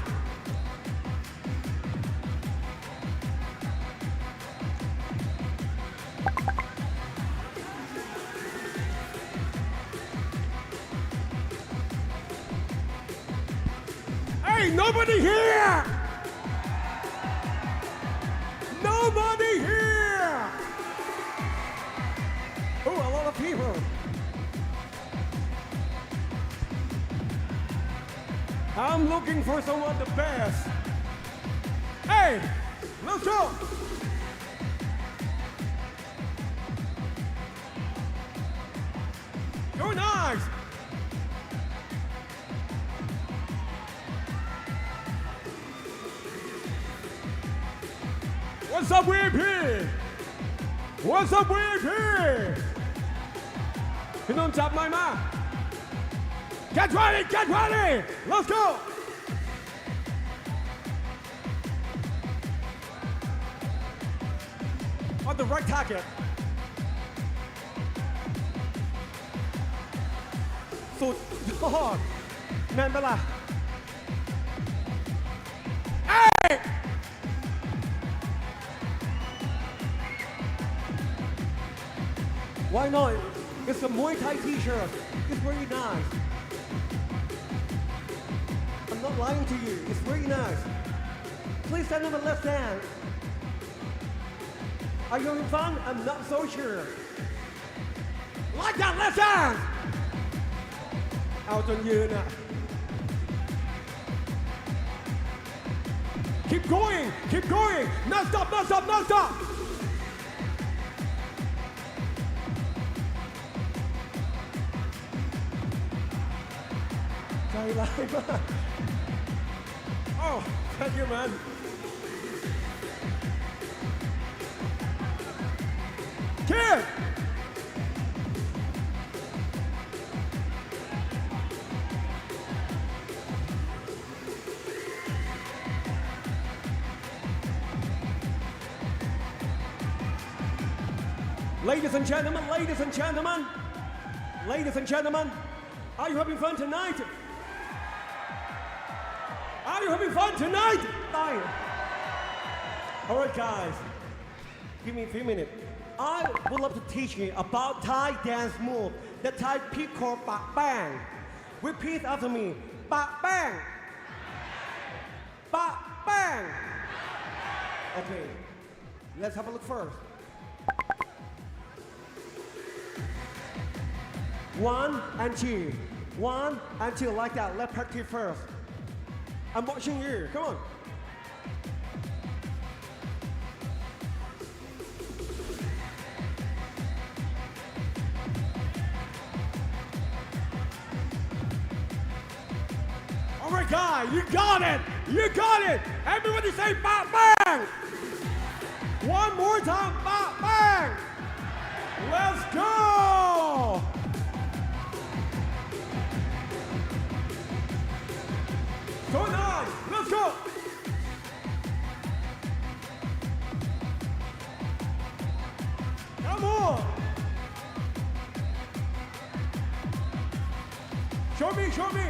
Hey, nobody here! Nobody here! Oh, a lot of people. I'm looking for someone the best. Hey, let's go! You're nice! What's up, VP? What's up, VP? พี่นนท์จับไม้มา Get ready, get ready! Let's go! On the right target. สุดยอดแม่นปะล่ะ Hey! Why not? It's a Muay Thai t-shirt. It's very nice. I'm not lying to you. It's very nice. Please stand on the left hand. Are you having fun? I'm not so sure. Like that left hand! เอาจนยืนอ่ะ Keep going, keep going. Not stop, not stop, not stop. Oh, thank you, man. Kid! Ladies and gentlemen, ladies and gentlemen, ladies and gentlemen, are you having fun tonight? Are you having fun tonight? Fine. All right, guys. Give me a few minutes. I would love to teach you about Thai dance move. The Thai people call Pak Bang. Repeat after me. Pak Bang. Pak Bang. Okay. Let's have a look first. 1 and 2. 1 and 2 like that. Let's practice first. I'm watching you. Come on. All right, guys, you got it. You got it. Everybody say bang bang. One more time, bang bang. Let's go. So nice. Let's go. Come on. Show me, show me.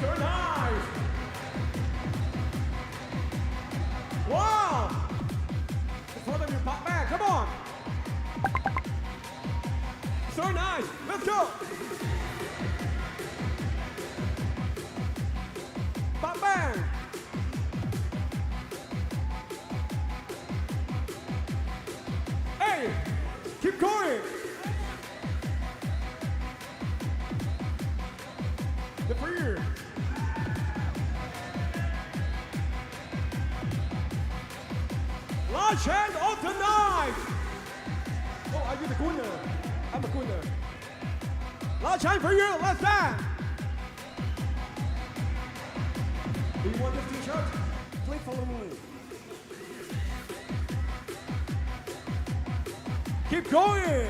So nice. Wow. In front of you, pop back. Come on. So nice. Let's go. Pop bang. Hey, keep going. Good for you. Last chance of the night. Oh, are you the gunner? I'm a gunner. Last chance for you. Let's dance. Do you want this t-shirt? Please follow me. Keep going.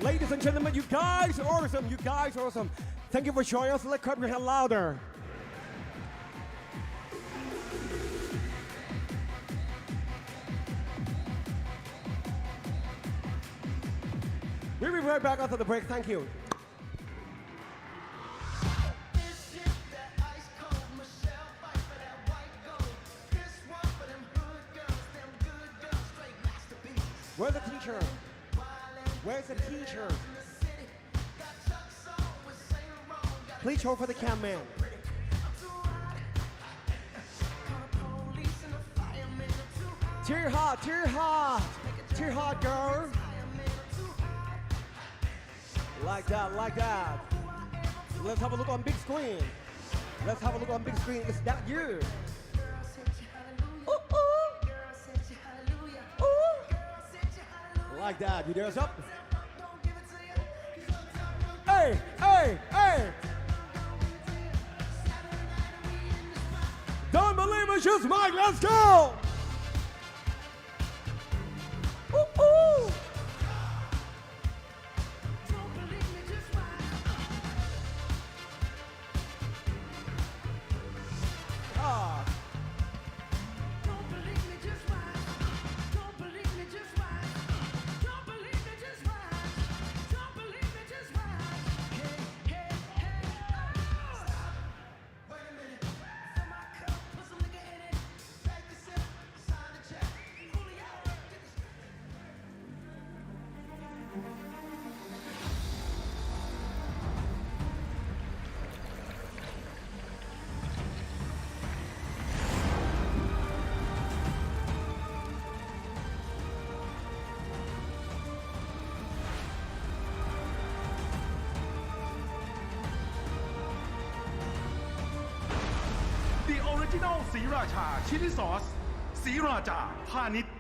Ladies and gentlemen, you guys are awesome. You guys are awesome. Thank you for joining us. Let's clap your hand louder. We'll be right back after the break. Thank you. Where's the teacher? Where's the teacher? Please show for the cam man. Too hot, too hot, too hot, girl. Like that, like that. Let's have a look on big screen. Let's have a look on big screen. Is that you? Ooh, ooh. Ooh. Like that. You dress up. Hey, hey, hey. Don't believe it's just Mike. Let's go. Ooh, ooh. The Original ศรีราชาชิลลี่ซอสศรีราชาพาณิชย์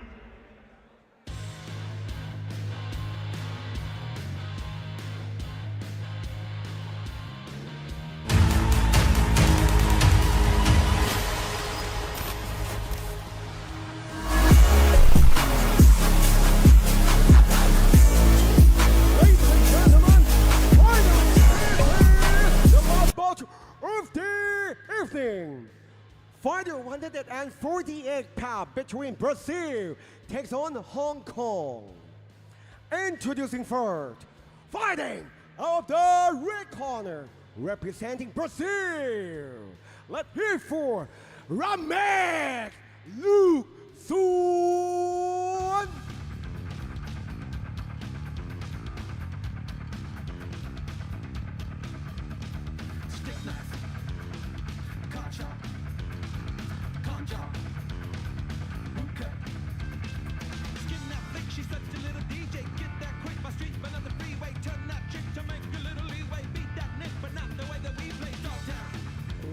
Ladies and gentlemen, finally, the last bout of the evening. Final 148-pound between Brazil takes on Hong Kong. Introducing first, fighting out of the red corner, representing Brazil. Let's hear it for Ramek Luke Sun.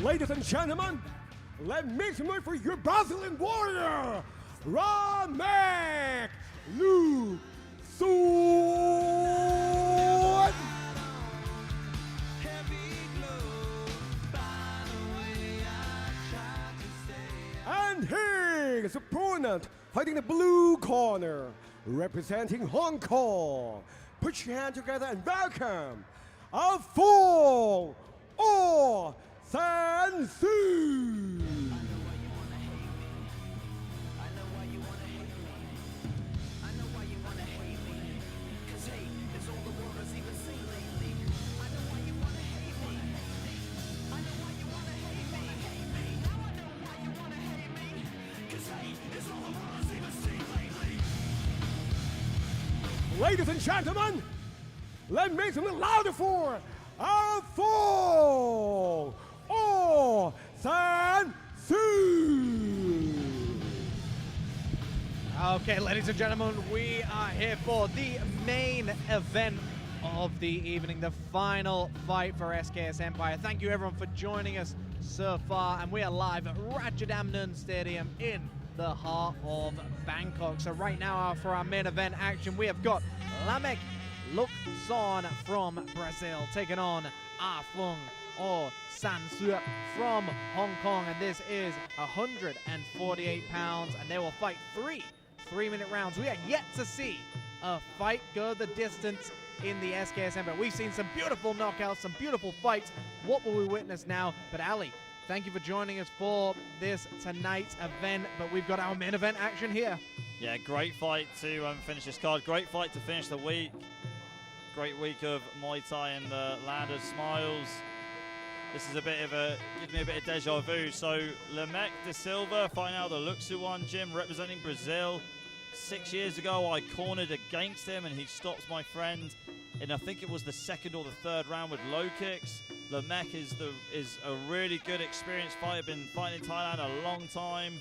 Ladies and gentlemen, let's make some noise for your Brazilian warrior, Ramek Luke Sun. And his opponent fighting the blue corner, representing Hong Kong. Put your hands together and welcome a full or Sansu. Ladies and gentlemen, let's make some louder for our full or Sansu. Okay, ladies and gentlemen, we are here for the main event of the evening, the final fight for SKS Empire. Thank you everyone for joining us so far, and we are live at Rajadamnern Stadium in the heart of Bangkok. So right now for our main event action, we have got Lamek Lukson from Brazil taking on Fung or San Sue from Hong Kong, and this is 148 pounds, and they will fight three-minute rounds. We are yet to see a fight go the distance in the SKSM, but we've seen some beautiful knockouts, some beautiful fights. What will we witness now? But Ali, thank you for joining us for this tonight's event, but we've got our main event action here. Yeah, great fight to finish this card. Great fight to finish the week. Great week of Muay Thai in the land of smiles. This is gives me a bit of deja vu. So Lamek de Silva fighting out of the Luxuan gym representing Brazil. 6 years ago, I cornered against him and he stops my friend in, I think it was the second or the third round with low kicks. Lamek is a really good experienced fighter, been fighting in Thailand a long time.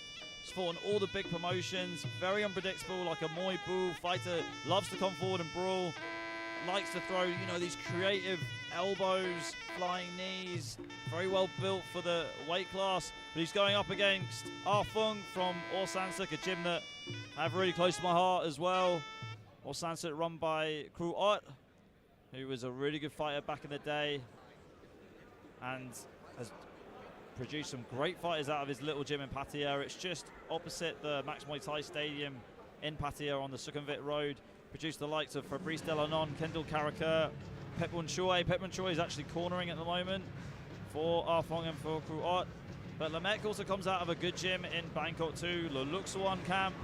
He's fought in all the big promotions, very unpredictable, like a Muay Bull fighter, loves to come forward and brawl, likes to throw, you know, these creative elbows, flying knees, very well built for the weight class. But he's going up against Fung from Orsansuk, a gym that I have really close to my heart as well. Orsansuk run by Kru Ot, who was a really good fighter back in the day and has produced some great fighters out of his little gym in Pattaya. It's just opposite the Max Muay Thai Stadium in Pattaya on the Sukhumvit Road. Produced the likes of Fabrice Delanon, Kendall Karakar, Pepun Choi. Pepun Choi is actually cornering at the moment for Fung and for Kru Ot. But Lamek also comes out of a good gym in Bangkok too, the Luxuan camp,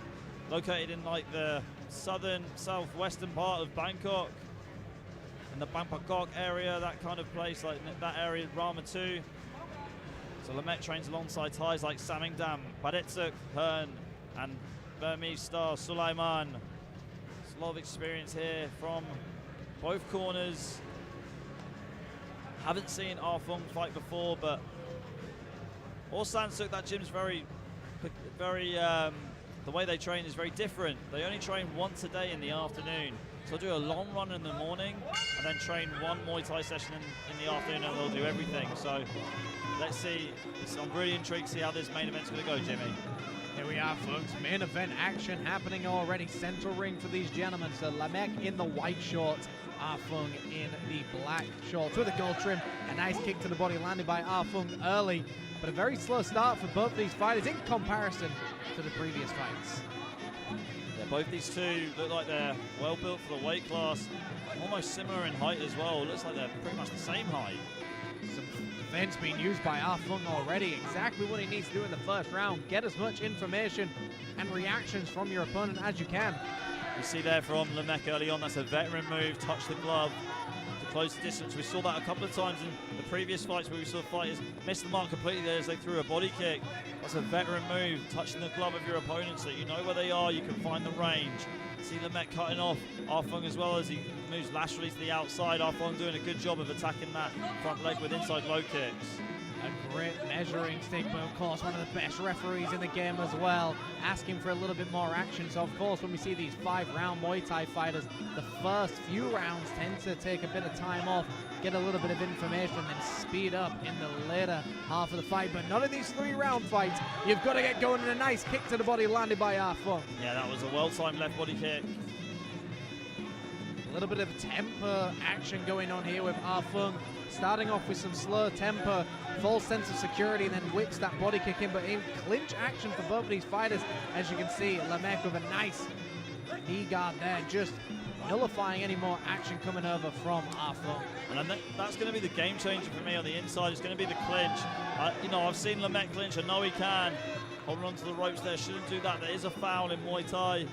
located in like the southwestern part of Bangkok, in the Bangkok area, that kind of place, like that area, Rama too. So Lamek trains alongside Thais like Samingdam, Padetsuk, Hearn, and Burmese star Sulaiman. There's a lot of experience here from both corners. Haven't seen Fung fight before, but Orsansuk, that gym's very, the way they train is very different. They only train once a day in the afternoon. So they'll do a long run in the morning and then train one Muay Thai session in the afternoon, and they'll do everything. So let's see. I'm really intrigued to see how this main event's going to go, Jimmy. Here we are, folks. Main event action happening already. Central ring for these gentlemen. So Lamek in the white shorts, Fung in the black shorts with a gold trim. A nice kick to the body landed by Fung early, but a very slow start for both these fighters in comparison to the previous fights. Yeah, both these two look like they're well built for the weight class, almost similar in height as well. Looks like they're pretty much the same height. Some defense being used by Fung already. Exactly what he needs to do in the first round. Get as much information and reactions from your opponent as you can. You see there from Lamek early on, that's a veteran move, touch the glove to close the distance. We saw that a couple of times in the previous fights where we saw fighters miss the mark completely there as they threw a body kick. That's a veteran move, touching the glove of your opponent so you know where they are, you can find the range. See Lamek cutting off Fung as well as he moves laterally to the outside. Fung doing a good job of attacking that front leg with inside low kicks. A great measuring stick, but of course one of the best referees in the game as well, asking for a little bit more action. So of course when we see these 5-round Muay Thai fighters, the first few rounds tend to take a bit of time off, get a little bit of information, then speed up in the later half of the fight. But none of these 3-round fights, you've got to get going, and a nice kick to the body landed by Fung. Yeah, that was a well-timed left body kick. A little bit of temper action going on here with Fung. Starting off with some slow temper, false sense of security, and then whips that body kick in. But in clinch action for both of these fighters, as you can see, Lamek with a nice knee guard there, just nullifying any more action coming over from Fung. And I think that's going to be the game changer for me on the inside. It's going to be the clinch. I've seen Lamek clinch. I know he can. Holding onto the ropes there, shouldn't do that. There is a foul in Muay Thai.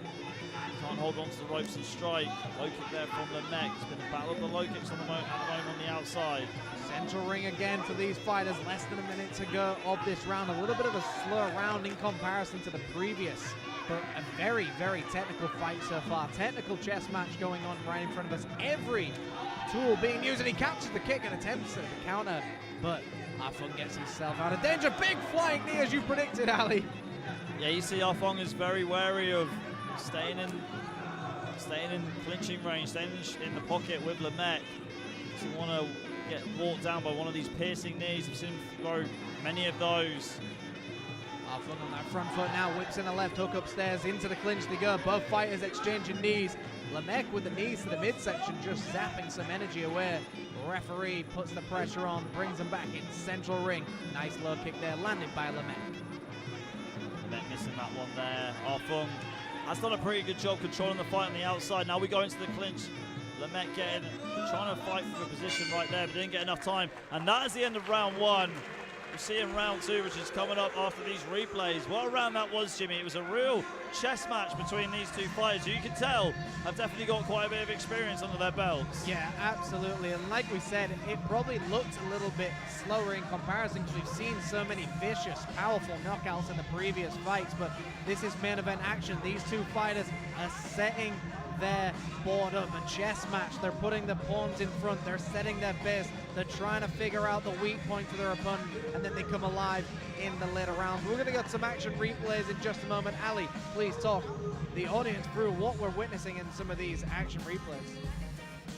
Can't hold on to the ropes and strike. Low kick there from Lamek. It's been a battle of the low kicks at the moment on the outside. Central ring again for these fighters. Less than a minute to go of this round. A little bit of a slow round in comparison to the previous, but a very, very technical fight so far. Technical chess match going on right in front of us. Every tool being used, and he catches the kick and attempts the counter, but Fung gets himself out of danger. Big flying knee, as you predicted, Ali. Yeah, you see Fung is very wary of staying in clinching range, staying in the pocket with Lamek. Doesn't want to get walked down by one of these piercing knees. I've seen him throw many of those. Foot on that front foot now, whips in a left hook upstairs, into the clinch they go. Both fighters exchanging knees. Lamech with the knees to the midsection, just zapping some energy away. Referee puts the pressure on, brings him back in central ring. Nice low kick there, landed by Lamech. Lamech missing that one there. Arfung has done a pretty good job controlling the fight on the outside. Now we go into the clinch. Lamech trying to fight for the position right there, but didn't get enough time. And that is the end of round one. We'll see in round two, which is coming up after these replays. What a round that was, Jimmy. It was a real chess match between these two fighters. You can tell have definitely got quite a bit of experience under their belts. Yeah, absolutely. And like we said, it probably looked a little bit slower in comparison because we've seen so many vicious, powerful knockouts in the previous fights. But this is main event action. These two fighters are setting their board up, a chess match. They're putting the pawns in front, they're setting their base, they're trying to figure out the weak point for their opponent, and then they come alive in the later rounds. We're going to get some action replays in just a moment. Ali, please talk the audience through what we're witnessing in some of these action replays.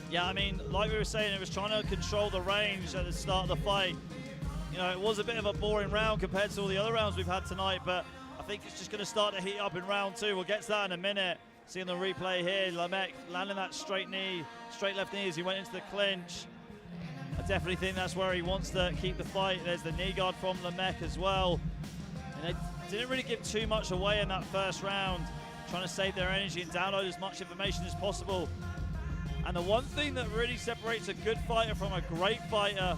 Yeah, I mean, like we were saying, it was trying to control the range at the start of the fight. You know, it was a bit of a boring round compared to all the other rounds we've had tonight, but I think it's just going to start to heat up in round two. We'll get to that in a minute. Seeing the replay here, Lamech landing that straight left knee as he went into the clinch. I definitely think that's where he wants to keep the fight. There's the knee guard from Lamech as well. And they didn't really give too much away in that first round, trying to save their energy and download as much information as possible. And the one thing that really separates a good fighter from a great fighter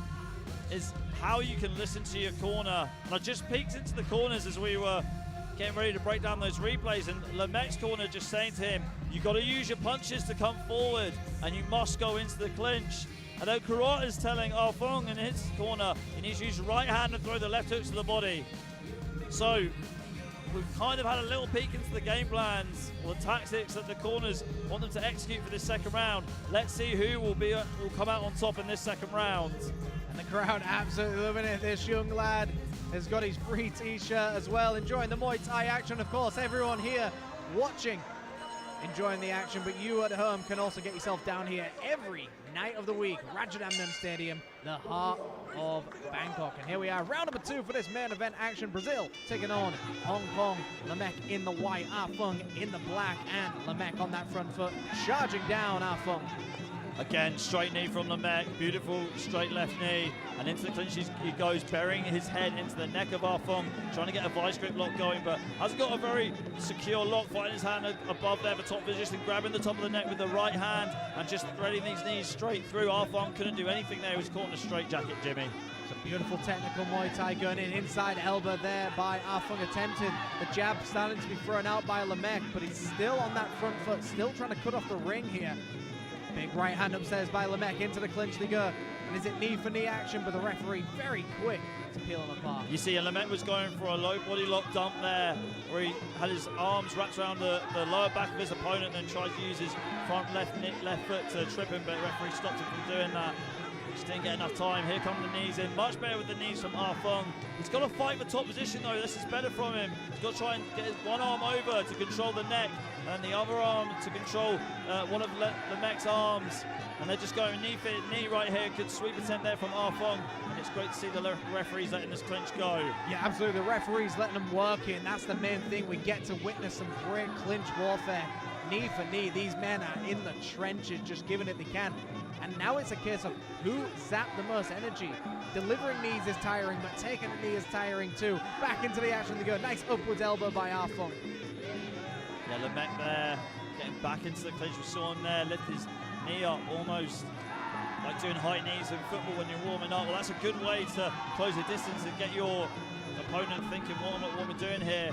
is how you can listen to your corner. And I just peeked into the corners as we were getting ready to break down those replays, and Lamech's corner just saying to him, you got to use your punches to come forward and you must go into the clinch. And then Karate is telling Arfung in his corner he needs to use your right hand and throw the left hooks to the body. So we've kind of had a little peek into the game plans or the tactics that the corners want them to execute for this second round. Let's see who will come out on top in this second round. And the crowd absolutely loving it. This young lad has got his free t-shirt as well, enjoying the Muay Thai action. Of course, everyone here watching, enjoying the action, but you at home can also get yourself down here every night of the week. Rajadamnern Stadium, the heart of Bangkok. And here we are, round number two for this main event action. Brazil taking on Hong Kong. Lamech in the white, Arfung in the black, and Lamech on that front foot, charging down Arfung. Again, straight knee from Lamech, beautiful straight left knee, and into the clinch he goes, burying his head into the neck of Arfung, trying to get a vice grip lock going, but hasn't got a very secure lock, fighting his hand above there for top position, grabbing the top of the neck with the right hand, and just threading these knees straight through. Arfung couldn't do anything there, he was caught in a straight jacket, Jimmy. It's a beautiful technical Muay Thai going in, inside elbow there by Arfung, attempted the jab starting to be thrown out by Lamech, but he's still on that front foot, still trying to cut off the ring here. Big right hand upstairs by Lamech, into the clinch they go. And is it knee for knee action, but the referee very quick to peel them apart. You see, Lamech was going for a low body lock dump there, where he had his arms wrapped around the lower back of his opponent and then tried to use his front left foot to trip him, but the referee stopped him from doing that. Just didn't get enough time. Here come the knees in. Much better with the knees from Arfung. He's got to fight for top position though. This is better from him. He's got to try and get his one arm over to control the neck and the other arm to control one of Lamech's arms. And they're just going knee right here. Good sweep attempt there from Arfung. And it's great to see the referees letting this clinch go. Yeah, absolutely. The referees letting them work in. That's the main thing. We get to witness some great clinch warfare. Knee for knee. These men are in the trenches, just giving it they can. And now it's a case of who zapped the most energy. Delivering knees is tiring, but taking a knee is tiring too. Back into the action they go. Nice upwards elbow by Arfung. Yeah, Lamech there, getting back into the clinch. We saw him there, lift his knee up almost like doing high knees in football when you're warming up. Well, that's a good way to close the distance and get your opponent thinking, what am I doing here?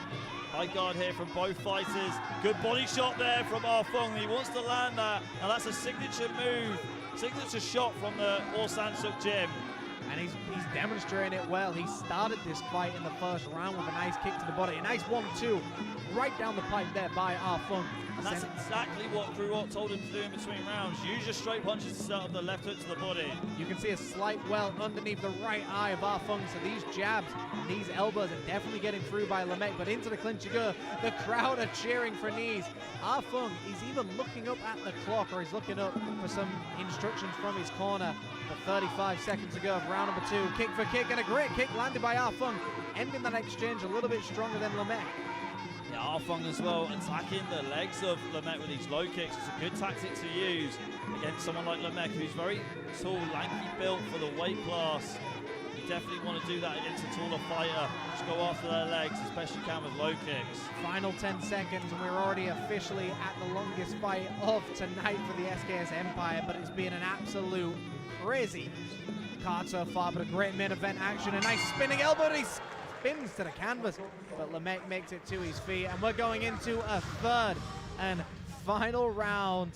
High guard here from both fighters. Good body shot there from Arfung. He wants to land that, and that's a signature move. Signature shot from the Orsan Suk gym. And he's demonstrating it well. He started this fight in the first round with a nice kick to the body. A nice 1-2 right down the pipe there by Arfung. And that's exactly what Kruot told him to do in between rounds. Use your straight punches to set up the left hook to the body. You can see a slight well underneath the right eye of Arfung. So these jabs and these elbows are definitely getting through by Lamech. But into the clinch you go. The crowd are cheering for knees. Arfung, he's even looking up at the clock, or he's looking up for some instructions from his corner. But 35 seconds to go of round number two. Kick for kick, and a great kick landed by Arfung. ending that exchange a little bit stronger than Lamech. Yeah, Arfung as well, attacking the legs of Lamech with these low kicks. It's a good tactic to use against someone like Lamech, who's very tall, lanky built for the weight class. You definitely want to do that against a taller fighter. Just go after their legs as best you can with low kicks. Final 10 seconds, and we're already officially at the longest fight of tonight for the SKS Empire, but it's been an absolute crazy card so far, but a great main event action. A nice spinning elbow, and he spins to the canvas, but Lamech makes it to his feet, and we're going into a third and final round.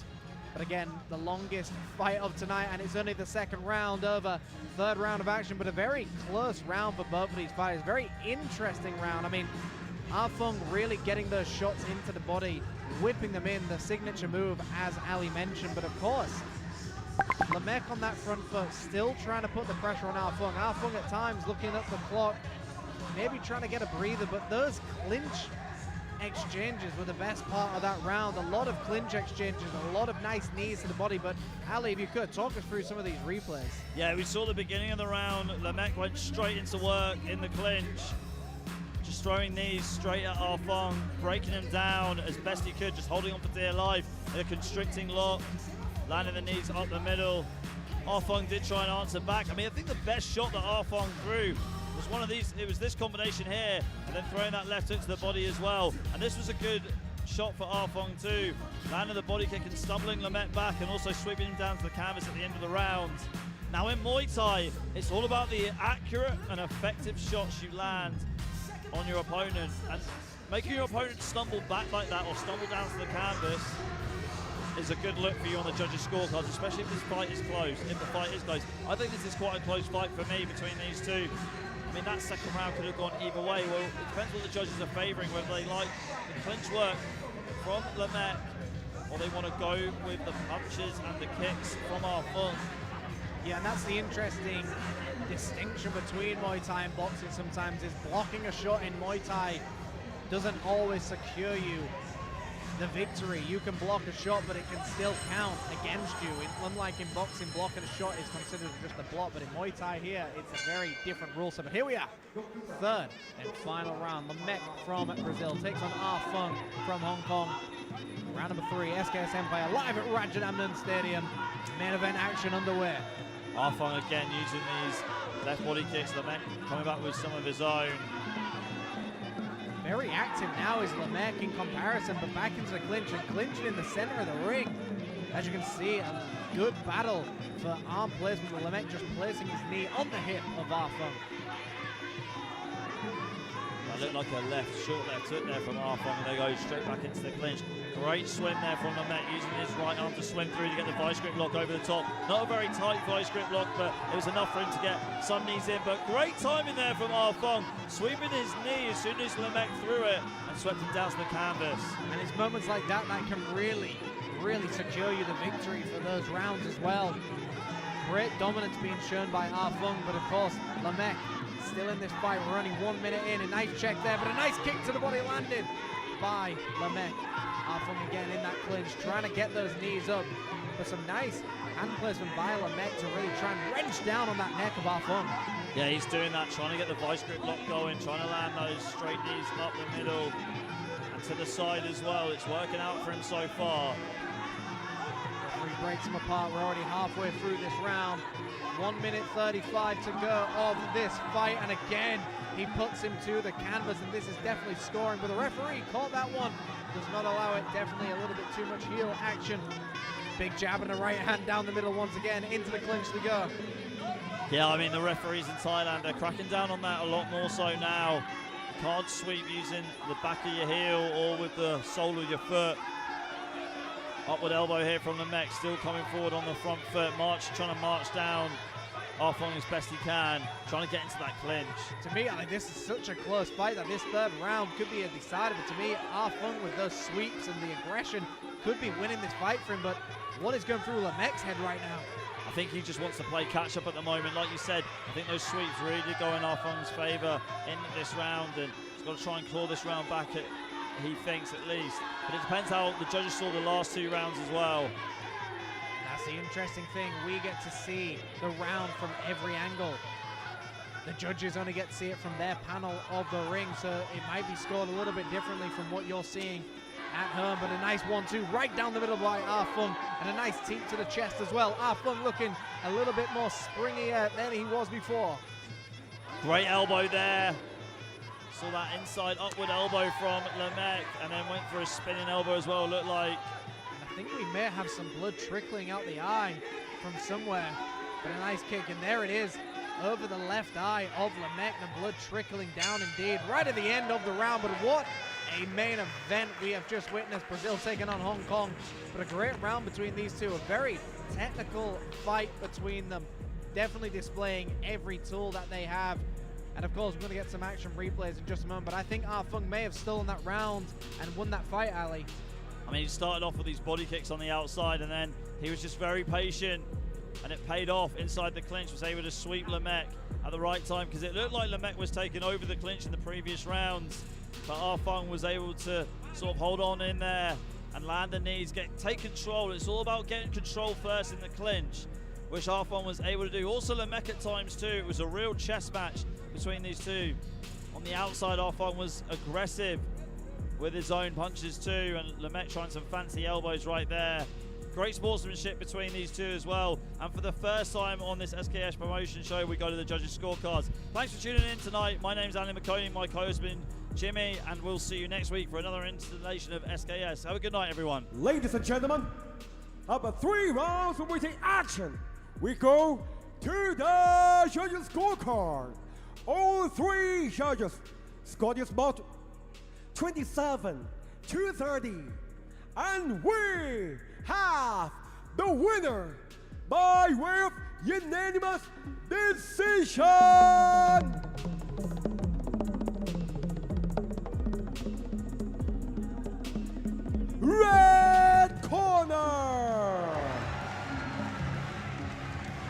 But again, the longest fight of tonight, and it's only the second round of a third round of action, but a very close round for both of these fighters. Very interesting round. I mean, Arfung really getting those shots into the body, whipping them in, the signature move, as Ali mentioned. But of course, Lamech on that front foot, still trying to put the pressure on Arfung. Arfung at times looking at the clock, maybe trying to get a breather, but those clinch exchanges were the best part of that round. A lot of clinch exchanges, a lot of nice knees to the body. But Ali, if you could talk us through some of these replays. Yeah, we saw the beginning of the round. Lamech went straight into work in the clinch, just throwing knees straight at Arfung, breaking him down as best he could, just holding on for dear life in a constricting lock, landing the knees up the middle. Arfung did try and answer back. I mean, I think the best shot that Arfung threw was one of these. It was this combination here, and then throwing that left hook to the body as well. And this was a good shot for Arfung too, landing the body kick and stumbling Lamech back, and also sweeping him down to the canvas at the end of the round. Now in Muay Thai, it's all about the accurate and effective shots you land on your opponent, and making your opponent stumble back like that or stumble down to the canvas is a good look for you on the judges' scorecards, especially if this fight is close. If the fight is close, I think this is quite a close fight for me between these two. I mean, that second round could have gone either way. Well, it depends what the judges are favouring, whether they like the clinch work from Lamech or they want to go with the punches and the kicks from Arfung. Yeah, and that's the interesting distinction between Muay Thai and boxing sometimes, is blocking a shot in Muay Thai doesn't always secure you the victory. You can block a shot, but it can still count against you. Unlike in boxing, blocking a shot is considered just a block, but in Muay Thai here, it's a very different rule set. But here we are, third and final round. Lamech from Brazil takes on Arfung from Hong Kong. Round number 3, SKS Empire live at Rajadamnern Stadium. Main event action underway. Arfung again using these left body kicks. Lamech coming back with some of his own. Very active now is Lamech in comparison, but back into the clinch and clinching in the center of the ring. As you can see, a good battle for arm placement with Lamech just placing his knee on the hip of Arfung. That looked like a short left hook there from Arfung, and they go straight back into the clinch. Great swim there from Lamech, using his right arm to swim through to get the vice grip lock over the top. Not a very tight vice grip lock, but it was enough for him to get some knees in. But great timing there from Arfung, sweeping his knee as soon as Lamech threw it and swept him down to the canvas. And it's moments like that that can really secure you the victory for those rounds as well. Great dominance being shown by Arfung, but of course, Lamech still in this fight. We're only 1 minute in. A nice check there, but a nice kick to the body landed by Lamech. Arfung again in that clinch, trying to get those knees up. But some nice hand placement by Lamech to really try and wrench down on that neck of Arfung. Yeah, he's doing that, trying to get the vice grip lock going, trying to land those straight knees up the middle and to the side as well. It's working out for him so far. Referee breaks him apart. We're already halfway through this round. 1 minute 35 to go of this fight, and again he puts him to the canvas, and this is definitely scoring, but the referee caught that one, does not allow it. Definitely a little bit too much heel action. Big jab and a right hand down the middle once again. Into the clinch they go. Yeah, I mean, the referees in Thailand are cracking down on that a lot more so now. Can't sweep using the back of your heel or with the sole of your foot. Upward elbow here from Lamech, still coming forward on the front foot, trying to march down Arfung as best he can, trying to get into that clinch. To me, I think this is such a close fight that this third round could be a decider, but to me, Arfung with those sweeps and the aggression could be winning this fight for him, but what is going through Lamech's head right now? I think he just wants to play catch up at the moment. Like you said, I think those sweeps really go in Arfung's favour in this round, and he's got to try and claw this round back, he thinks at least. But it depends how the judges saw the last 2 rounds as well. That's the interesting thing. We get to see the round from every angle. the judges only get to see it from their panel of the ring, so it might be scored a little bit differently from what you're seeing at home. But a nice 1-2 right down the middle by Ah Fung, and a nice teep to the chest as well. Ah Fung looking a little bit more springier than he was before. Great elbow there. Saw that inside upward elbow from Lemec, and then went for a spinning elbow as well, looked like. I think we may have some blood trickling out the eye from somewhere, but a nice kick, and there it is over the left eye of Lemec, the blood trickling down indeed right at the end of the round. But what a main event we have just witnessed. Brazil taking on Hong Kong, but a great round between these two, a very technical fight between them, definitely displaying every tool that they have. And of course, we're going to get some action replays in just a moment, but I think Ah Fung may have stolen that round and won that fight, Ali. I mean, he started off with these body kicks on the outside, and then he was just very patient, and it paid off inside the clinch, was able to sweep Lemec at the right time, because it looked like Lemec was taking over the clinch in the previous rounds, but Ah Fung was able to sort of hold on in there and land the knees, take control. It's all about getting control first in the clinch, which Ah Fung was able to do. Also Lemec at times too. It was a real chess match between these two. On the outside, Ah Fung was aggressive with his own punches too, and Lemec trying some fancy elbows right there. Great sportsmanship between these two as well. And for the first time on this SKS promotion show, we go to the judges' scorecards. Thanks for tuning in tonight. My name's Alan McConey, my co-host been Jimmy, and we'll see you next week for another installation of SKS. Have a good night, everyone. Ladies and gentlemen, after 3 rounds of waiting action, we go to the judges' scorecard. All 3 judges scored this bout 27-30, and we have the winner by way of unanimous decision. Red corner,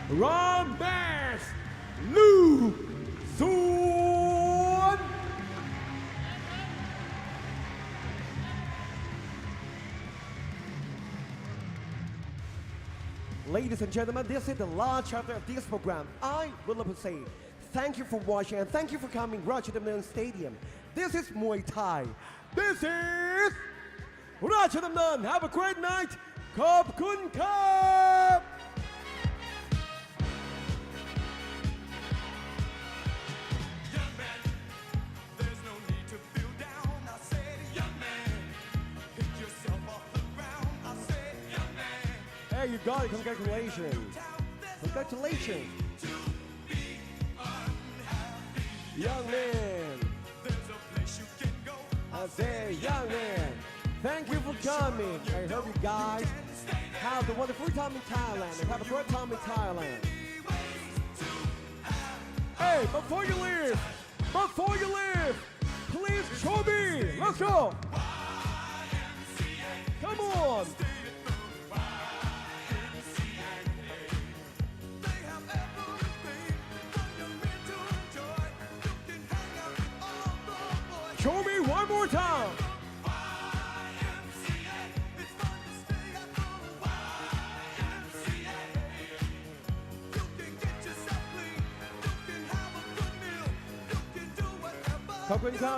Ramesh Lu Sun. Ladies and gentlemen, this is the last chapter of this program. I would love to say thank you for watching and thank you for coming Rajadamnern Stadium. This is Muay Thai. This is Rajadamnern. Have a great night. ขอบคุณครับ Hey, you got it. Congratulations. Congratulations. Young man. I say, young man. Thank you for coming. I hope you guys have a wonderful time in Thailand and have a great time in Thailand. Hey, before you leave, please show me. Let's go. Come on. Show me one more time.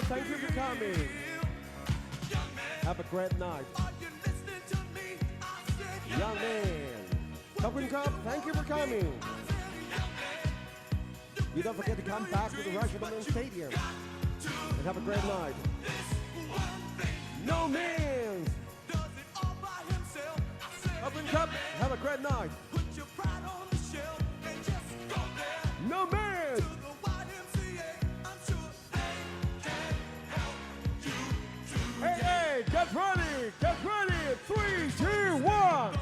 Thank you for coming. Have a great night. Young man. Thank you for coming. You don't forget to come back to the Rajadamnern Stadium. And have a great night. No man. Have a great night. No man. Hey, get ready. 3, 2, 1.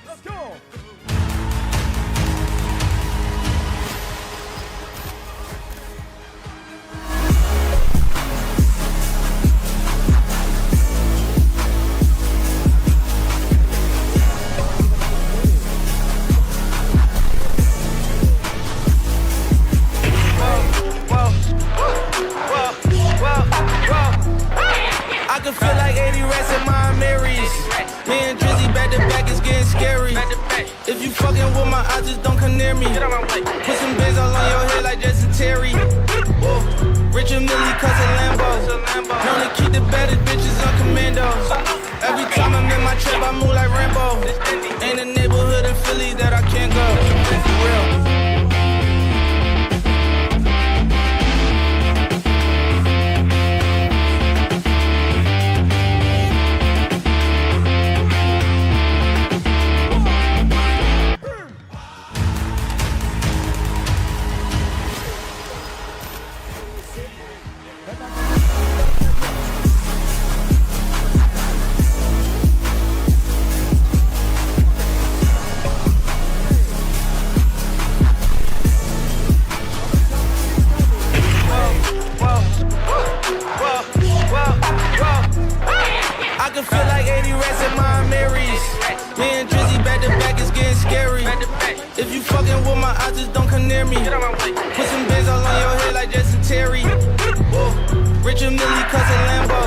Let's go. I can feel like 80 rats in my Marys. Me and Drizzy back to back, it's getting scary. If you fucking with my eyes, just don't come near me. Put some bins all on your head like Justin Terry. Whoa. Richard Millie, cause a Lambo. Known to keep the baddest bitches on commando. Every time I'm in my trap, I move like Rambo. Ain't a neighborhood in Philly that I can't go. For real. I can feel like 80 rats in my Marys. Me and Drizzy back to back, it's getting scary. If you fucking with my eyes, just don't come near me. Put some bins all on your head like Justin Terry. Whoa. Richard Millie, cause a Lambo.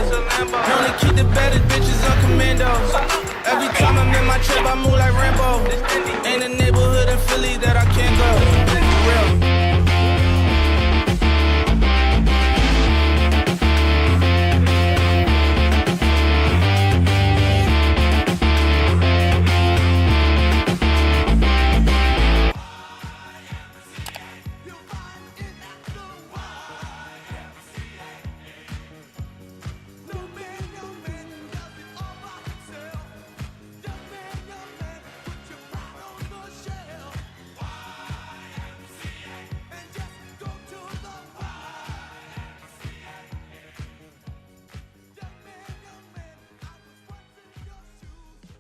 Known to keep the baddest bitches on commando. Every time I'm in my trap, I move like Rambo. Ain't a neighborhood in Philly that I can't go. For real.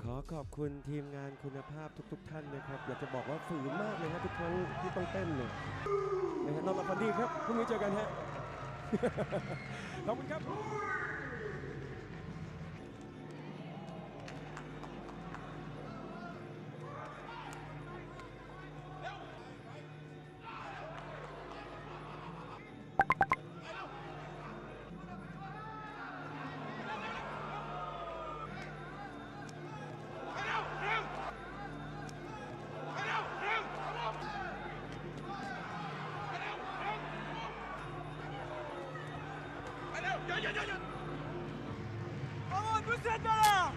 ขอขอบคุณทีมงานคุณภาพทุกท่านนะครับอยากจะบอกว่าฝืนมากเลยครับทุกครั้งที่ต้องเต้นเลยนะฮะนอนหลับฝันดีครับพรุ่งนี้เจอกันฮะ ขอบคุณครับ Vamos, Buceta!